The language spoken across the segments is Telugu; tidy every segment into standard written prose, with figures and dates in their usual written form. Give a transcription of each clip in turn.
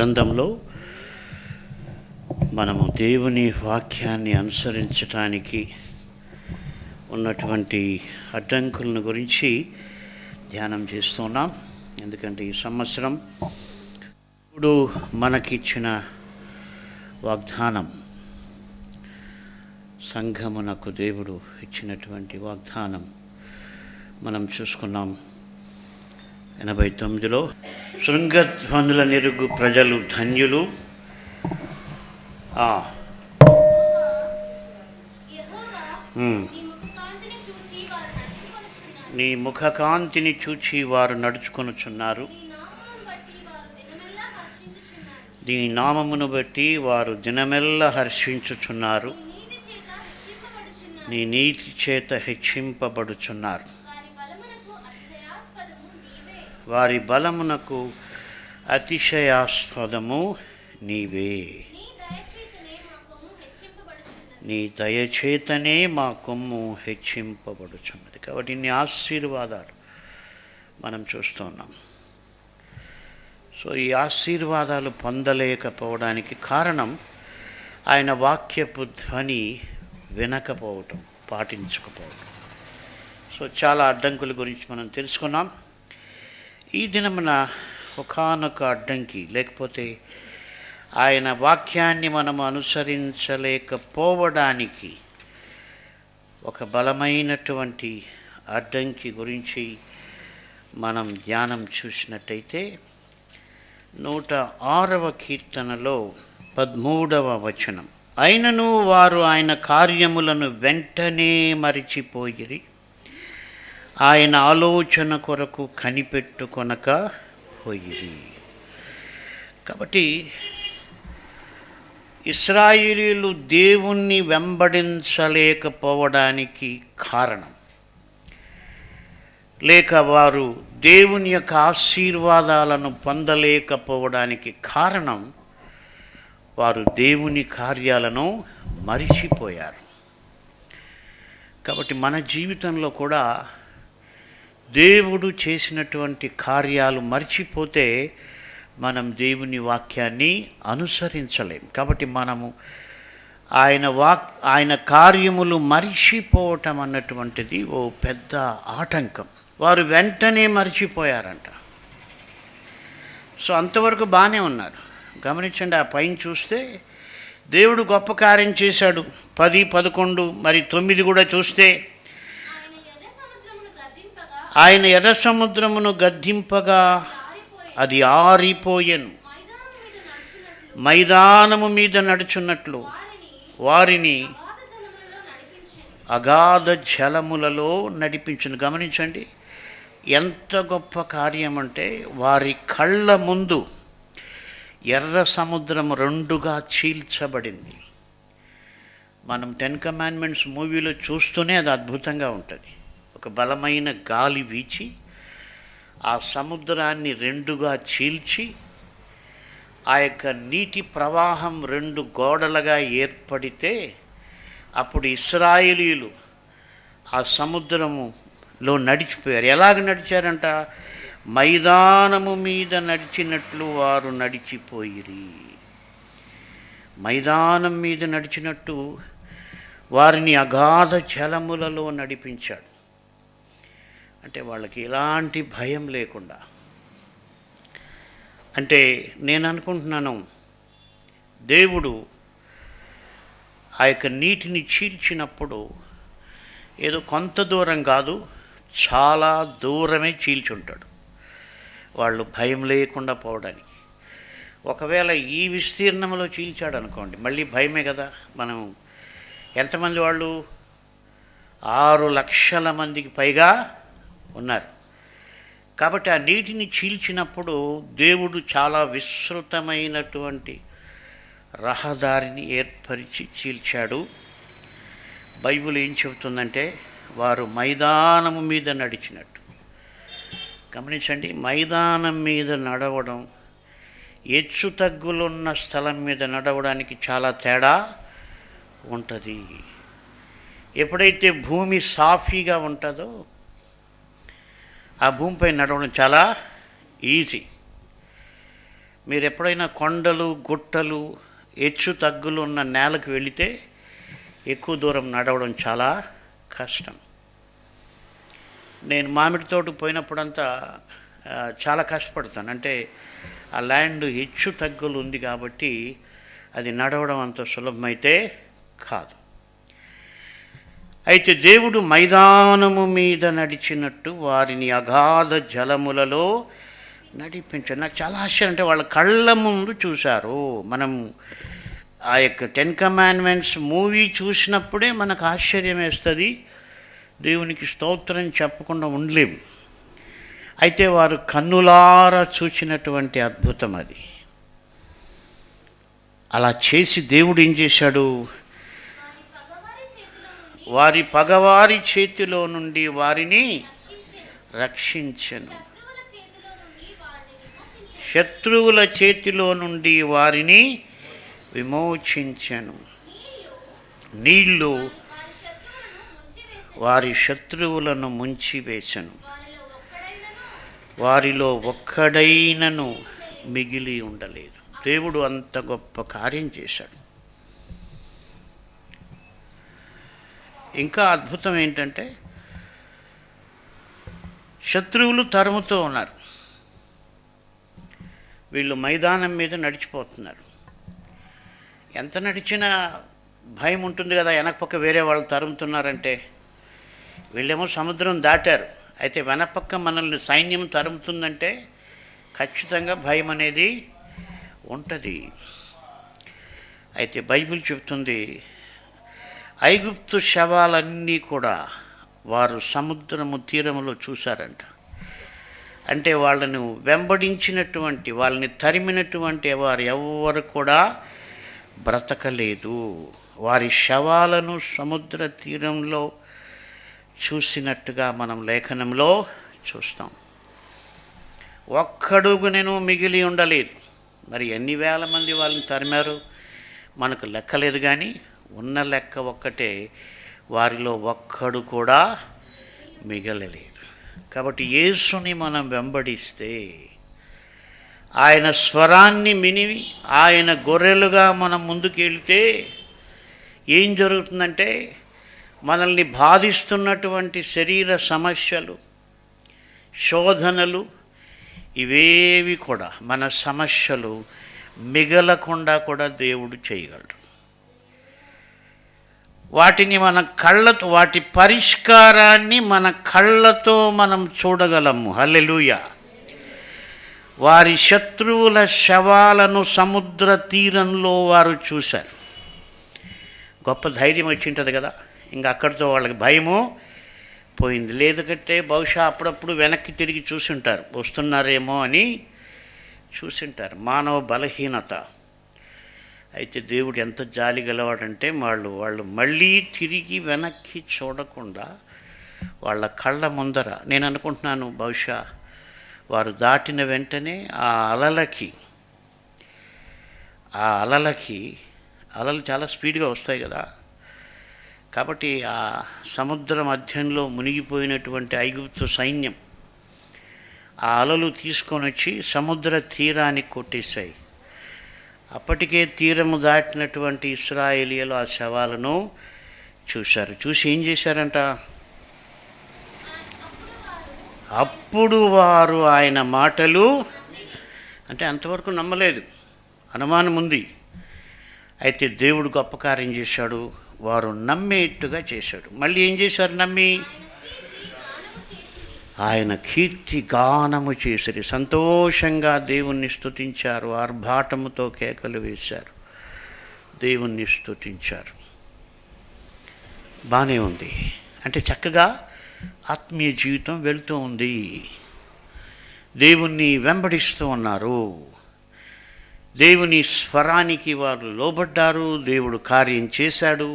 గ్రంథంలో మనము దేవుని వాక్యాన్ని అనుసరించటానికి ఉన్నటువంటి అడ్డంకులను గురించి ధ్యానం చేస్తున్నాం. ఎందుకంటే ఈ సంవత్సరం ఇప్పుడు మనకిచ్చిన వాగ్దానం, సంఘమునకు దేవుడు ఇచ్చినటువంటి వాగ్దానం మనం చూసుకున్నాం. 89లో శృంగధ్వనుల నెరుగు ప్రజలు ధన్యులు, నీ ముఖకాంతిని చూచి వారు నడుచుకొనుచున్నారు, నీ నామమును బట్టి వారు దినమెల్లా హర్షించుచున్నారు, నీ నీతి చేత హెచ్చింపబడుచున్నారు, వారి బలమునకు అతిశయాస్పదము నీవే, నీ దయచేతనే మా కొమ్ము హెచ్చింపబడుచున్నది. కాబట్టి ఇన్ని ఆశీర్వాదాలు మనం చూస్తున్నాం. సో ఈ ఆశీర్వాదాలు పొందలేకపోవడానికి కారణం ఆయన వాక్యపు ధ్వని వినకపోవటం, పాటించకపోవటం. సో చాలా అడ్డంకుల గురించి మనం తెలుసుకున్నాం. ఈ దినమున ఒకానొక అడ్డంకి, లేకపోతే ఆయన వాక్యాన్ని మనము అనుసరించలేకపోవడానికి ఒక బలమైనటువంటి అడ్డంకి గురించి మనం ధ్యానం చూసినట్టయితే 106వ కీర్తనలో 13వ వచనం, అయినను వారు ఆయన కార్యములను వెంటనే మరిచిపోయిరి, ఆయన ఆలోచన కొరకు కనిపెట్టుకొనక పోయిరి. కాబట్టి ఇశ్రాయేలీయులు దేవుణ్ణి వెంబడించలేకపోవడానికి కారణం, లేక వారు దేవుని యొక్క ఆశీర్వాదాలను పొందలేకపోవడానికి కారణం, వారు దేవుని కార్యాలను మరిచిపోయారు. కాబట్టి మన జీవితంలో కూడా దేవుడు చేసినటువంటి కార్యాలు మర్చిపోతే మనం దేవుని వాక్యాన్ని అనుసరించలేం. కాబట్టి మనము ఆయన కార్యములు మరిచిపోవటం అన్నటువంటిది ఓ పెద్ద ఆటంకం. వారు వెంటనే మరిచిపోయారంట. సో అంతవరకు బాగానే ఉన్నారు. గమనించండి, ఆ పైన చూస్తే దేవుడు గొప్ప కార్యం చేశాడు. 10, 11 మరి 9 కూడా చూస్తే ఆయన ఎర్ర సముద్రమును గద్దింపగా అది ఆరిపోయెను, మైదానము మీద నడుచున్నట్లు వారిని అగాధ జలములలో నడిపించును. గమనించండి, ఎంత గొప్ప కార్యం అంటే వారి కళ్ళ ముందు ఎర్ర సముద్రం 2గా చీల్చబడింది. మనం 10 కమాండ్మెంట్స్ మూవీలో చూస్తూనే అది అద్భుతంగా ఉంటుంది. ఒక బలమైన గాలి వీచి ఆ సముద్రాన్ని 2గా చీల్చి ఆ యొక్క నీటి ప్రవాహం 2 గోడలుగా ఏర్పడితే అప్పుడు ఇశ్రాయేలీయులు ఆ సముద్రములో నడిచిపోయారు. ఎలాగ నడిచారంట? మైదానము మీద నడిచినట్లు వారు నడిచిపోయిరి. మైదానం మీద నడిచినట్టు వారిని అగాధ జలములలో నడిపించాడు. అంటే వాళ్ళకి ఎలాంటి భయం లేకుండా. అంటే నేను అనుకుంటున్నాను, దేవుడు ఆ యొక్క నీటిని చీల్చినప్పుడు ఏదో కొంత దూరం కాదు, చాలా దూరమే చీల్చుంటాడు వాళ్ళు భయం లేకుండా పోవడానికి. ఒకవేళ ఈ విస్తీర్ణంలో చీల్చాడు అనుకోండి, మళ్ళీ భయమే కదా. మనం ఎంతమంది వాళ్ళు? 6 లక్షల మందికి పైగా ఉన్నారు. కాబట్టి ఆ నీటిని చీల్చినప్పుడు దేవుడు చాలా విస్తృతమైనటువంటి రహదారిని ఏర్పరిచి చీల్చాడు. బైబిల్ ఏం చెబుతుందంటే వారు మైదానము మీద నడిచినట్టు. గమనించండి, మైదానం మీద నడవడం హెచ్చు తగ్గులున్న స్థలం మీద నడవడానికి చాలా తేడా ఉంటుంది. ఎప్పుడైతే భూమి సాఫీగా ఉంటుందో ఆ భూమిపై నడవడం చాలా ఈజీ. మీరు ఎప్పుడైనా కొండలు, గుట్టలు, హెచ్చు తగ్గులు ఉన్న నేలకు వెళితే ఎక్కువ దూరం నడవడం చాలా కష్టం. నేను మామిడి తోటకు పోయినప్పుడంతా చాలా కష్టపడతాను. అంటే ఆ ల్యాండ్ హెచ్చు తగ్గులు ఉంది కాబట్టి అది నడవడం అంత సులభమైతే కాదు. అయితే దేవుడు మైదానము మీద నడిచినట్టు వారిని అగాధ జలములలో నడిపించారు. నాకు చాలా ఆశ్చర్యం. అంటే వాళ్ళ కళ్ళ ముందు చూశారు. మనం ఆ యొక్క 10 కమాండ్మెంట్స్ మూవీ చూసినప్పుడే మనకు ఆశ్చర్యం వేస్తుంది. దేవునికి స్తోత్రం చెప్పకుండా ఉండలేము. అయితే వారు కన్నులారా చూసినటువంటి అద్భుతం అది. అలా చేసి దేవుడు ఏం చేశాడు? వారి పగవారి చేతిలో నుండి వారిని రక్షించెను. శత్రువుల చేతిలో నుండి వారిని విమోచించెను. నీళ్లు వారి శత్రువులను ముంచివేశను. వారిలో ఒక్కడైనను మిగిలి ఉండలేదు. దేవుడు అంత గొప్ప కార్యం చేశాడు. ఇంకా అద్భుతం ఏంటంటే శత్రువులు తరుముతూ ఉన్నారు. వీళ్ళు మైదానం మీద నడిచిపోతున్నారు. ఎంత నడిచినా భయం ఉంటుంది కదా, వెనకపక్క వేరే వాళ్ళు తరుముతున్నారంటే. వీళ్ళేమో సముద్రం దాటారు, అయితే వెనపక్క మనల్ని సైన్యం తరుముతుందంటే ఖచ్చితంగా భయం అనేది ఉంటుంది. అయితే బైబిల్ చెప్తుంది, ఐగుప్తు శవాలన్నీ కూడా వారు సముద్రము తీరములో చూశారంట. అంటే వాళ్ళను వెంబడించినటువంటి, వాళ్ళని తరిమినటువంటి వారు ఎవ్వరు కూడా బ్రతకలేదు. వారి శవాలను సముద్ర తీరంలో చూసినట్టుగా మనం లేఖనంలో చూస్తాం. ఒక్కడుగునెను మిగిలి ఉండలేదు. మరి ఎన్ని వేల మంది వాళ్ళని తరిమారు మనకు లెక్కలేదు, కానీ ఉన్న లెక్క ఒక్కటే, వారిలో ఒక్కడు కూడా మిగలలేదు. కాబట్టి యేసుని మనం వెంబడిస్తే, ఆయన స్వరాన్ని విని ఆయన గొర్రెలుగా మనం ముందుకు వెళితే ఏం జరుగుతుందంటే, మనల్ని బాధిస్తున్నటువంటి శరీర సమస్యలు, శోధనలు, ఇవేవి కూడా, మన సమస్యలు మిగలకుండా కూడా దేవుడు చేయగలడు. వాటిని మన కళ్ళతో, వాటి పరిష్కారాన్ని మన కళ్ళతో మనం చూడగలము. హల్లెలూయా. వారి శత్రువుల శవాలను సముద్ర తీరంలో వారు చూశారు. గొప్ప ధైర్యం వచ్చి ఉంటుంది కదా. ఇంకా అక్కడితో వాళ్ళకి భయము పోయింది. లేదంటే బహుశా అప్పుడప్పుడు వెనక్కి తిరిగి చూసుంటారు, వస్తున్నారేమో అని చూసుంటారు. మానవ బలహీనత. అయితే దేవుడు ఎంత జాలి గలవాడంటే వాళ్ళు మళ్ళీ తిరిగి వెనక్కి చూడకుండా వాళ్ళ కళ్ళ ముందర, నేను అనుకుంటున్నాను బహుశా వారు దాటిన వెంటనే ఆ అలలు చాలా స్పీడ్గా వస్తాయి కదా. కాబట్టి ఆ సముద్ర మధ్యంలో మునిగిపోయినటువంటి ఐగుప్తు సైన్యం ఆ అలలు తీసుకొని వచ్చి సముద్ర తీరానికి కొట్టేశాయి. అప్పటికే తీరము దాటినటువంటి ఇశ్రాయేలీయులు ఆ శవాలను చూశారు. చూసి ఏం చేశారంట? అప్పుడు వారు ఆయన మాటలు, అంటే అంతవరకు నమ్మలేదు, అనుమానం ఉంది. అయితే దేవుడు గొప్ప కార్యం చేశాడు, వారు నమ్మేట్టుగా చేశాడు. మళ్ళీ ఏం చేశారు? నమ్మి ఆయన కీర్తి గానము చేసిరి, సంతోషంగా దేవుణ్ణి స్తుతించారు, ఆర్భాటముతో కేకలు వేశారు, దేవుణ్ణి స్తుతించారు. బాగానే ఉంది. అంటే చక్కగా ఆత్మీయ జీవితం వెళుతూ ఉంది. దేవుణ్ణి వెంబడిస్తూ ఉన్నారు, దేవుని స్వరానికి వారు లోబడ్డారు, దేవుడు కార్యం చేశాడు,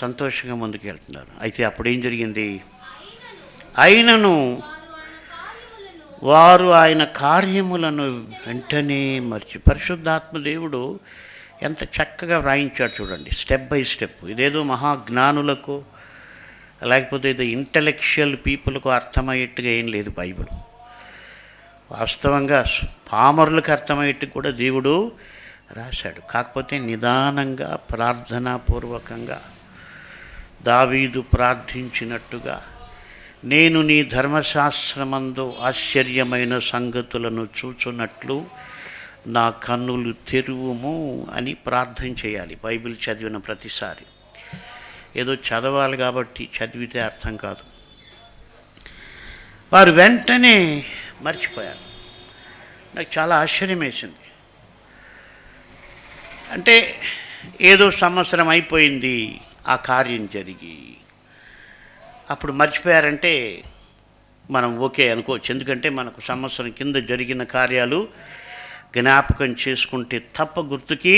సంతోషంగా ముందుకు వెళ్తున్నారు. అయితే అప్పుడు ఏం జరిగింది? అయినను వారు ఆయన కార్యములను వెంటనే మర్చి, పరిశుద్ధాత్మ దేవుడు ఎంత చక్కగా వ్రాయించాడు చూడండి, స్టెప్ బై స్టెప్. ఇదేదో మహాజ్ఞానులకు లేకపోతే ఏదో ఇంటలెక్చువల్ పీపుల్కు అర్థమయ్యేట్టుగా ఏం లేదు బైబిల్. వాస్తవంగా పామరులకు అర్థమయ్యేట్టు కూడా దేవుడు రాశాడు. కాకపోతే నిదానంగా ప్రార్థనాపూర్వకంగా దావీదు ప్రార్థించినట్టుగా, నేను నీ ధర్మశాస్త్రమందు ఆశ్చర్యమైన సంగతులను చూచున్నట్లు నా కన్నులు తెరువుము అని ప్రార్థన చేయాలి బైబిల్ చదివిన ప్రతిసారి. ఏదో చదవాలి కాబట్టి చదివితే అర్థం కాదు. వారు వెంటనే మర్చిపోయారు. నాకు చాలా ఆశ్చర్యం వేసింది. అంటే ఏదో సంవత్సరం అయిపోయింది ఆ కార్యం జరిగి, అప్పుడు మర్చిపోయారంటే మనం ఓకే అనుకోవచ్చు. ఎందుకంటే మనకు సంవత్సరం కింద జరిగిన కార్యాలు జ్ఞాపకం చేసుకుంటే తప్ప గుర్తుకి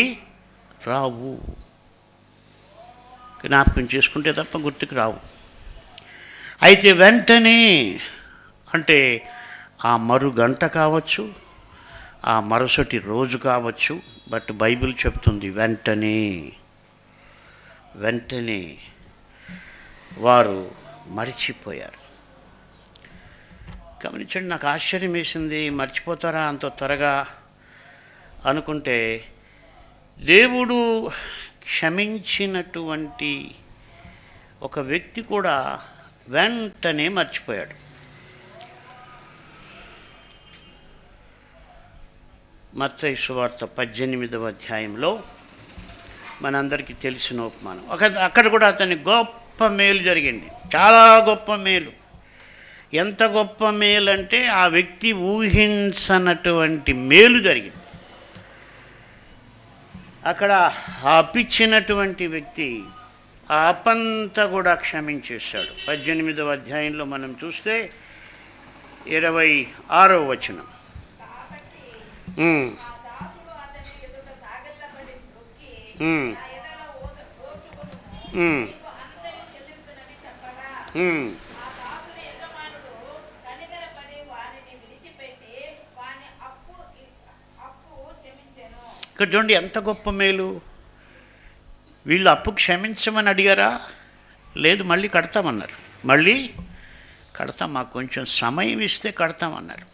రావు. జ్ఞాపకం చేసుకుంటే తప్ప గుర్తుకు రావు. అయితే వెంటనే అంటే ఆ మరుగంట కావచ్చు, ఆ మరుసటి రోజు కావచ్చు, బట్ బైబిల్ చెప్తుంది వెంటనే వెంటనే వారు మరిచిపోయారు. గమనించండి, నాకు ఆశ్చర్యం వేసింది. మర్చిపోతారా అంత త్వరగా అనుకుంటే, దేవుడు క్షమించినటువంటి ఒక వ్యక్తి కూడా వెంటనే మర్చిపోయాడు. మత్తయి సువార్త 18వ అధ్యాయంలో మనందరికీ తెలిసిన ఉపమానం. అక్కడ కూడా అతని గొప్ప మేలు జరిగింది, చాలా గొప్ప మేలు. ఎంత గొప్ప మేలు అంటే ఆ వ్యక్తి ఊహించనటువంటి మేలు జరిగింది. అక్కడ ఆ అప్పిచ్చినటువంటి వ్యక్తి ఆ అప్పంతా కూడా క్షమించేశాడు. 18వ అధ్యాయంలో మనం చూస్తే 26వ వచనం. ఇక్కడ చూడండి ఎంత గొప్ప మేలు. వీళ్ళు అప్పు క్షమించమని అడిగారా? లేదు, మళ్ళీ కడతామన్నారు. మళ్ళీ కడతాం, మాకు కొంచెం సమయం ఇస్తే కడతామన్నారు.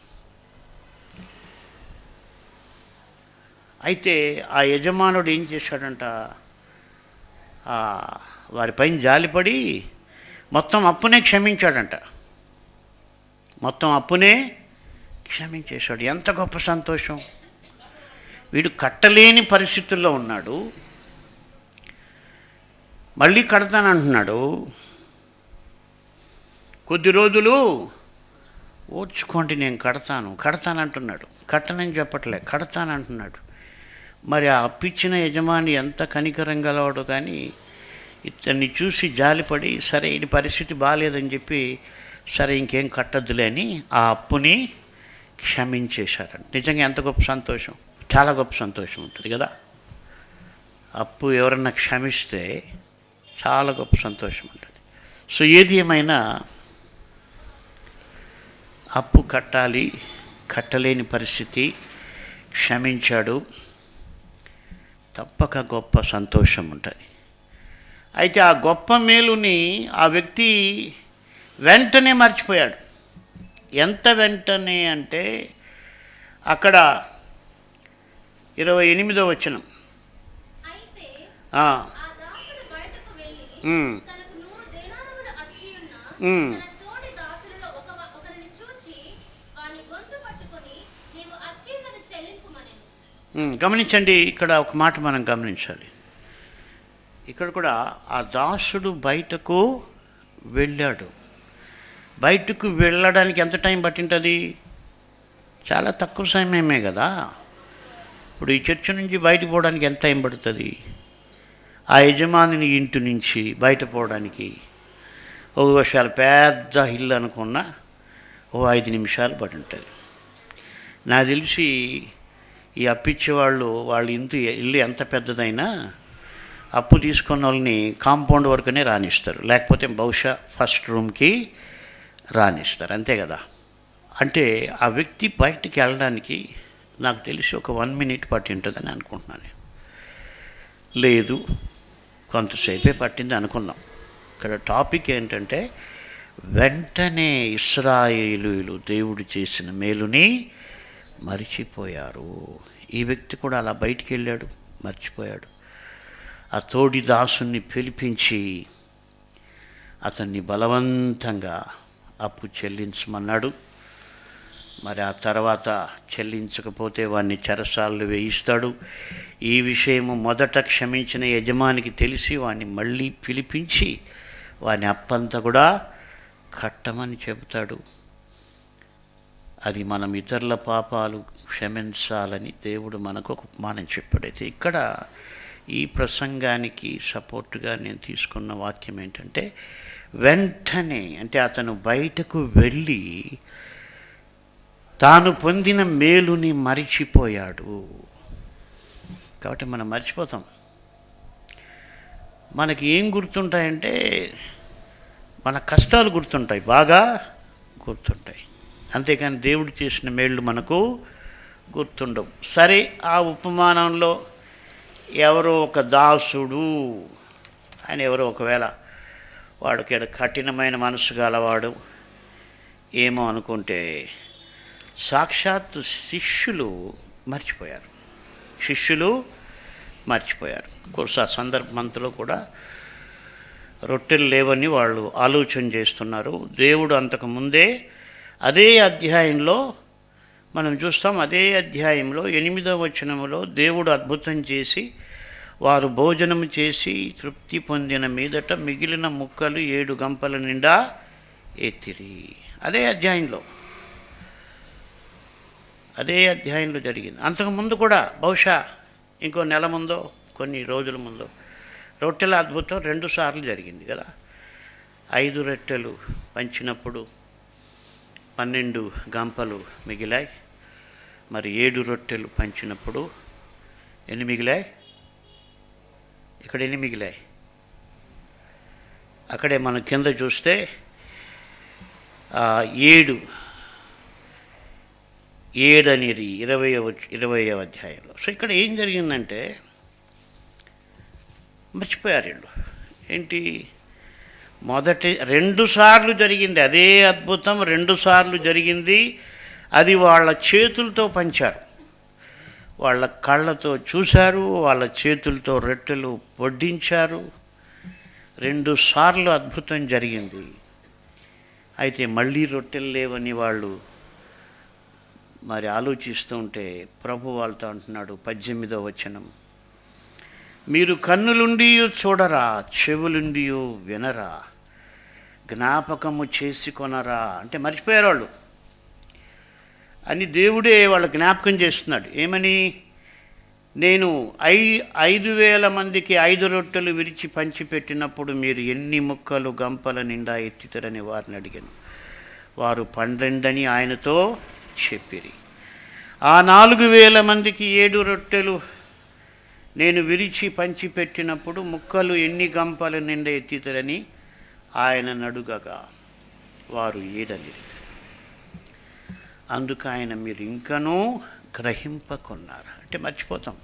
అయితే ఆ యజమానుడు ఏం చేశాడంట, వారిపైన జాలిపడి మొత్తం అప్పునే క్షమించాడంట. మొత్తం అప్పునే క్షమించేశాడు. ఎంత గొప్ప సంతోషం. వీడు కట్టలేని పరిస్థితుల్లో ఉన్నాడు, మళ్ళీ కడతానంటున్నాడు. కొద్ది రోజులు ఓర్చుకోండి, నేను కడతానంటున్నాడు. కట్టనని చెప్పట్లే, కడతానంటున్నాడు. మరి ఆ అప్పిచ్చిన యజమాని ఎంత కనికరం గలవాడు, కానీ ఇతన్ని చూసి జాలిపడి సరే ఈ పరిస్థితి బాగాలేదని చెప్పి సరే ఇంకేం కట్టద్దులే అని ఆ అప్పుని క్షమించేశారంట. నిజంగా ఎంత గొప్ప సంతోషం, చాలా గొప్ప సంతోషం ఉంటుంది కదా. అప్పు ఎవరన్నా క్షమిస్తే చాలా గొప్ప సంతోషం ఉంటుంది. సో ఏది ఏమైనా అప్పు కట్టాలి, కట్టలేని పరిస్థితి, క్షమించాడు, తప్పక గొప్ప సంతోషం ఉంటుంది. అయితే ఆ గొప్ప మేలుని ఆ వ్యక్తి వెంటనే మర్చిపోయాడు. ఎంత వెంటనే అంటే అక్కడ 28వ వచనం. గమనించండి, ఇక్కడ ఒక మాట మనం గమనించాలి. ఇక్కడ కూడా ఆ దాసుడు బయటకు వెళ్ళాడు. బయటకు వెళ్ళడానికి ఎంత టైం పట్టింటుంది? చాలా తక్కువ సమయమే కదా. ఇప్పుడు ఈ చర్చ నుంచి బయటకు పోవడానికి ఎంత టైం పడుతుంది? ఆ యజమానిని ఇంటి నుంచి బయట పోవడానికి ఒకవేళ పెద్ద ఇల్లు అనుకున్నా 5 నిమిషాలు పడి ఉంటుంది. నాకు తెలిసి ఈ అప్పిచ్చేవాళ్ళు వాళ్ళ ఇల్లు ఎంత పెద్దదైనా అప్పు తీసుకున్న వాళ్ళని కాంపౌండ్ వరకునే రానిస్తారు, లేకపోతే బహుశా ఫస్ట్ రూమ్కి రానిస్తారు, అంతే కదా. అంటే ఆ వ్యక్తి బయటికి వెళ్ళడానికి నాకు తెలిసి ఒక 1 మినిట్ పట్టి ఉంటుందని అనుకుంటున్నాను. లేదు, కొంతసేపే పట్టింది అనుకున్నాం. ఇక్కడ టాపిక్ ఏంటంటే వెంటనే ఇశ్రాయేలీయులు దేవుడు చేసిన మేలుని మరిచిపోయారు. ఈ వ్యక్తి కూడా అలా బయటికి వెళ్ళాడు, మర్చిపోయాడు. ఆ తోడి దాసుని పిలిపించి అతన్ని బలవంతంగా అప్పు చెల్లించమన్నాడు. మరి ఆ తర్వాత చెల్లించకపోతే వాడిని చెరసాల్లో వేయిస్తాడు. ఈ విషయము మొదట క్షమించిన యజమానికి తెలిసి వాడిని మళ్ళీ పిలిపించి వాని అప్పంతా కూడా కట్టమని చెబుతాడు. అది మనం ఇతరుల పాపాలు క్షమించాలని దేవుడు మనకు ఒక ఉపమానం చెప్పాడు. అయితే ఇక్కడ ఈ ప్రసంగానికి సపోర్టుగా నేను తీసుకున్న వాక్యం ఏంటంటే, వెంటనే అంటే అతను బయటకు వెళ్ళి తాను పొందిన మేలుని మరిచిపోయాడు. కాబట్టి మనం మర్చిపోతాం. మనకి ఏం గుర్తుంటాయంటే మన కష్టాలు గుర్తుంటాయి, బాగా గుర్తుంటాయి. అంతేకాని దేవుడు చేసిన మేళ్ళు మనకు గుర్తుండవు. సరే, ఆ ఉపమానంలో ఎవరో ఒక దాసుడు, ఆయన ఎవరో ఒకవేళ వాడికి కఠినమైన మనసు గలవాడు ఏమో అనుకుంటే, సాక్షాత్తు శిష్యులు మర్చిపోయారు. కోర్స్ ఆ సందర్భంలో కూడా రొట్టెలు లేవని వాళ్ళు ఆలోచన చేస్తున్నారు. దేవుడు అంతకుముందే అదే అధ్యాయంలో మనం చూస్తాం. అదే అధ్యాయంలో 8వ వచనంలో దేవుడు అద్భుతం చేసి వారు భోజనం చేసి తృప్తి పొందిన మీదట మిగిలిన ముక్కలు 7 గంపల నిండా ఎత్తిరి. అదే అధ్యాయంలో జరిగింది. అంతకుముందు కూడా బహుశా ఇంకో నెల ముందో కొన్ని రోజుల ముందో రొట్టెల అద్భుతం 2 సార్లు జరిగింది కదా. 5 రొట్టెలు పంచినప్పుడు 12 గంపలు మిగిలాయి. మరి 7 రొట్టెలు పంచినప్పుడు ఎన్ని మిగిలాయి? ఇక్కడ ఎన్ని మిగిలాయి? అక్కడే మనం కింద చూస్తే 7 అనేది 20వ అధ్యాయంలో. సో ఇక్కడ ఏం జరిగిందంటే మర్చిపోయారు వీళ్ళు. ఏంటి, మొదటి 2 సార్లు జరిగింది అదే అద్భుతం, 2 సార్లు జరిగింది. అది వాళ్ళ చేతులతో పంచారు, వాళ్ళ కళ్ళతో చూశారు, వాళ్ళ చేతులతో రొట్టెలు వడ్డించారు. 2 సార్లు అద్భుతం జరిగింది. అయితే మళ్ళీ రొట్టెలు లేవని వాళ్ళు మరి ఆలోచిస్తూ ఉంటే ప్రభు వాళ్ళతో అంటున్నాడు 18వ వచనం, మీరు కన్నులుండి చూడరా, చెవులుండి వినరా, జ్ఞాపకము చేసుకొనరా. అంటే మర్చిపోయారు వాళ్ళు అని దేవుడే వాళ్ళ జ్ఞాపకం చేస్తున్నాడు. ఏమని? నేను 5,000 మందికి 5 రొట్టెలు విరిచి పంచిపెట్టినప్పుడు మీరు ఎన్ని ముక్కలు గంపల నిండా ఎత్తితరని వారిని అడిగాను. వారు 12 అని ఆయనతో చెప్పిరి. ఆ 4,000 మందికి 7 రొట్టెలు నేను విరిచి పంచిపెట్టినప్పుడు ముక్కలు ఎన్ని గంపల నిండా ఎత్తితరని ఆయన నడుగగా వారు ఏదనిరి. అందుకు ఆయన, మీరు ఇంకనూ గ్రహింపకున్నారు. అంటే మర్చిపోతాం.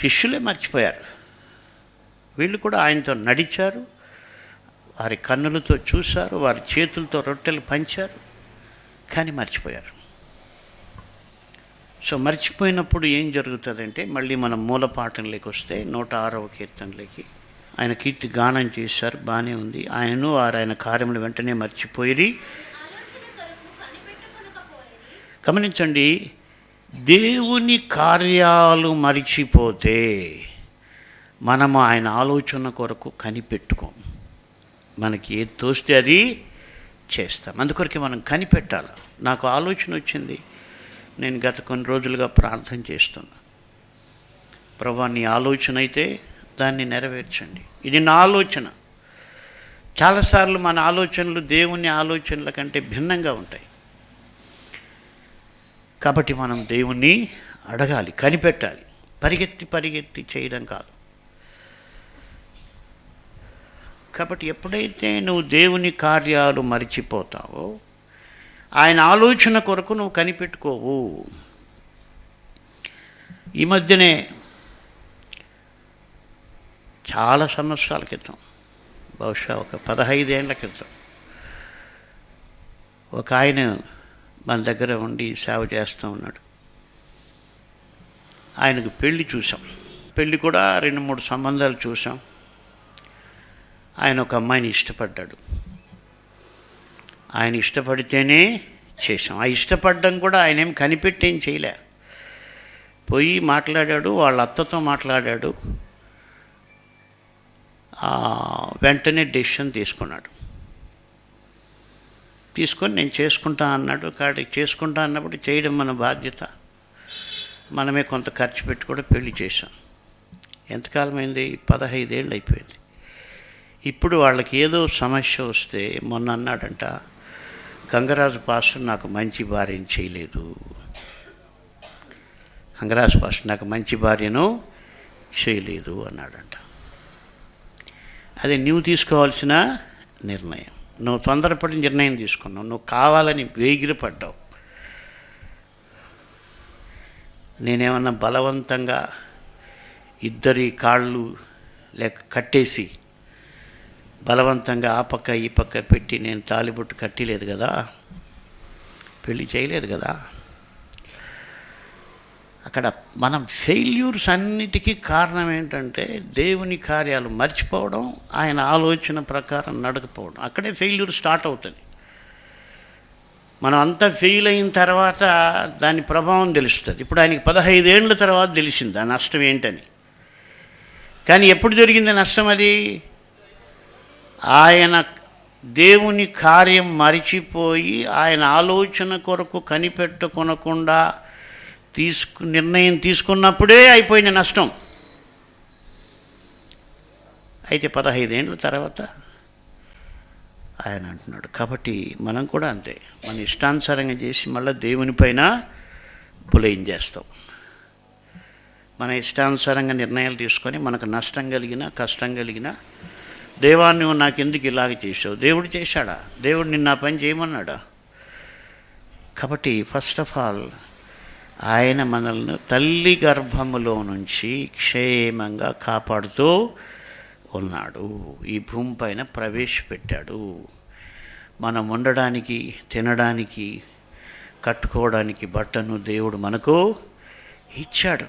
శిష్యులే మర్చిపోయారు. వీళ్ళు కూడా ఆయనతో నడిచారు, వారి కన్నులతో చూశారు, వారి చేతులతో రొట్టెలు పంచారు, కానీ మర్చిపోయారు. సో మర్చిపోయినప్పుడు ఏం జరుగుతుందంటే, మళ్ళీ మనం మూలపాఠంలోకి వస్తే 106వ కీర్తనలోకి, ఆయన కీర్తి గానం చేశారు, బాగానే ఉంది. ఆయనను ఆయన కార్యములు వెంటనే మర్చిపోయి. గమనించండి, దేవుని కార్యాలు మరిచిపోతే మనము ఆయన ఆలోచన కొరకు కనిపెట్టుకోం. మనకి ఏది తోస్తే అది చేస్తాం. అందుకొరకే మనం కనిపెట్టాలి. నాకు ఆలోచన వచ్చింది, నేను గత కొన్ని రోజులుగా ప్రార్థన చేస్తున్నా, ప్రభువా నీ ఆలోచన అయితే దాన్ని నెరవేర్చండి. ఇది నా ఆలోచన. చాలాసార్లు మన ఆలోచనలు దేవుని ఆలోచనల కంటే భిన్నంగా ఉంటాయి. కాబట్టి మనం దేవుణ్ణి అడగాలి, కనిపెట్టాలి. పరిగెత్తి చేయడం కాదు. కాబట్టి ఎప్పుడైతే నువ్వు దేవుని కార్యాలు మరిచిపోతావో, ఆయన ఆలోచన కొరకు నువ్వు కనిపెట్టుకోవు. ఈ మధ్యనే చాలా సంవత్సరాల క్రితం, బహుశా ఒక 15 ఏళ్ల క్రితం, ఒక ఆయన మన దగ్గర ఉండి సేవ చేస్తూ ఉన్నాడు. ఆయనకు పెళ్ళి చూసాం. పెళ్ళి కూడా 2-3 సంబంధాలు చూసాం. ఆయన ఒక అమ్మాయిని ఇష్టపడ్డాడు. ఆయన ఇష్టపడితేనే చేసాం. ఆ ఇష్టపడడం కూడా ఆయన ఏం కనిపెట్టి ఏం చేయలే. పోయి మాట్లాడాడు, వాళ్ళ అత్తతో మాట్లాడాడు, వెంటనే డెసిషన్ తీసుకున్నాడు. తీసుకొని నేను చేసుకుంటా అన్నాడు. కాబట్టి చేసుకుంటా అన్నప్పుడు చేయడం మన బాధ్యత. మనమే కొంత ఖర్చు పెట్టి కూడా పెళ్లి చేశాం. ఎంతకాలం అయింది? 15 ఏళ్ళు అయిపోయింది. ఇప్పుడు వాళ్ళకి ఏదో సమస్య వస్తే మొన్న అన్నాడంట, గంగరాజు పాస్టర్ నాకు మంచి భార్యను చేయలేదు, గంగరాజు పాస్టర్ నాకు మంచి భార్యను చేయలేదు అన్నాడంట. అది నువ్వు తీసుకోవాల్సిన నిర్ణయం. నువ్వు తొందరపడి నిర్ణయం తీసుకున్నావు. నువ్వు కావాలని వేగిరపడ్డావు. నేనేమన్నా బలవంతంగా ఇద్దరి కాళ్ళు లేక కట్టేసి బలవంతంగా ఆ పక్క ఈ పక్క పెట్టి నేను తాలిబొట్టు కట్టలేదు కదా, పెళ్ళి చేయలేదు కదా. అక్కడ మనం ఫెయిల్యూర్స్ అన్నిటికీ కారణం ఏంటంటే దేవుని కార్యాలు మర్చిపోవడం, ఆయన ఆలోచన ప్రకారం నడకపోవడం. అక్కడే ఫెయిల్యూర్ స్టార్ట్ అవుతుంది. మనం అంతా ఫెయిల్ అయిన తర్వాత దాని ప్రభావం తెలుస్తుంది. ఇప్పుడు ఆయనకి 15 ఏళ్ళ తర్వాత తెలిసింది ఆ నష్టం ఏంటని. కానీ ఎప్పుడు జరిగింది నష్టం? అది ఆయన దేవుని కార్యం మరిచిపోయి ఆయన ఆలోచన కొరకు కనిపెట్టుకొనకుండా నిర్ణయం తీసుకున్నప్పుడే అయిపోయిన నష్టం. అయితే 15 ఏళ్ళ తర్వాత ఆయన అంటున్నాడు. కాబట్టి మనం కూడా అంతే, మన ఇష్టానుసారంగా చేసి మళ్ళీ దేవుని పైన బులైన్ చేస్తాం. మన ఇష్టానుసారంగా నిర్ణయాలు తీసుకొని మనకు నష్టం కలిగినా కష్టం కలిగినా, దేవా నువ్వు నాకెందుకు ఇలాగ చేసావు? దేవుడు చేశాడా? దేవుడు నిన్న పని చేయమన్నాడా? కాబట్టి ఫస్ట్ ఆఫ్ ఆల్ ఆయన మనల్ని తల్లి గర్భములో నుంచి క్షేమంగా కాపాడుతూ ఉన్నాడు. ఈ భూమి పైన ప్రవేశపెట్టాడు. మనం ఉండడానికి, తినడానికి, కట్టుకోవడానికి బట్టను దేవుడు మనకు ఇచ్చాడు.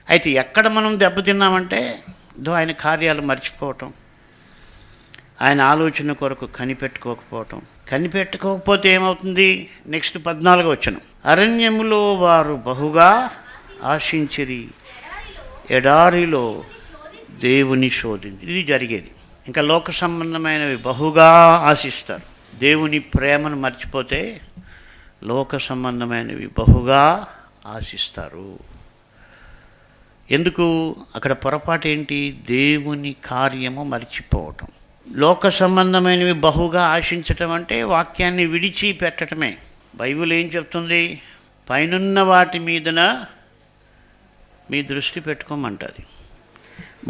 అయితే ఎక్కడ మనం దెబ్బతిన్నామంటే ఆయన కార్యాలు మర్చిపోవటం, ఆయన ఆలోచన కొరకు కనిపెట్టుకోకపోవటం. కనిపెట్టుకోకపోతే ఏమవుతుంది? నెక్స్ట్ 14వ వచనం, అరణ్యములో వారు బహుగా ఆశించిరి, ఎడారిలో దేవుని శోధించి. ఇది జరిగేది. ఇంకా లోక సంబంధమైనవి బహుగా ఆశిస్తారు. దేవుని ప్రేమను మర్చిపోతే లోక సంబంధమైనవి బహుగా ఆశిస్తారు. ఎందుకు? అక్కడ పొరపాటు ఏంటి? దేవుని కార్యము మర్చిపోవటం. లోక సంబంధమైనవి బహుగా ఆశించటం అంటే వాక్యాన్ని విడిచిపెట్టడమే. బైబిల్ ఏం చెప్తుంది? పైనున్న వాటి మీదన మీ దృష్టి పెట్టుకోమంటుంది.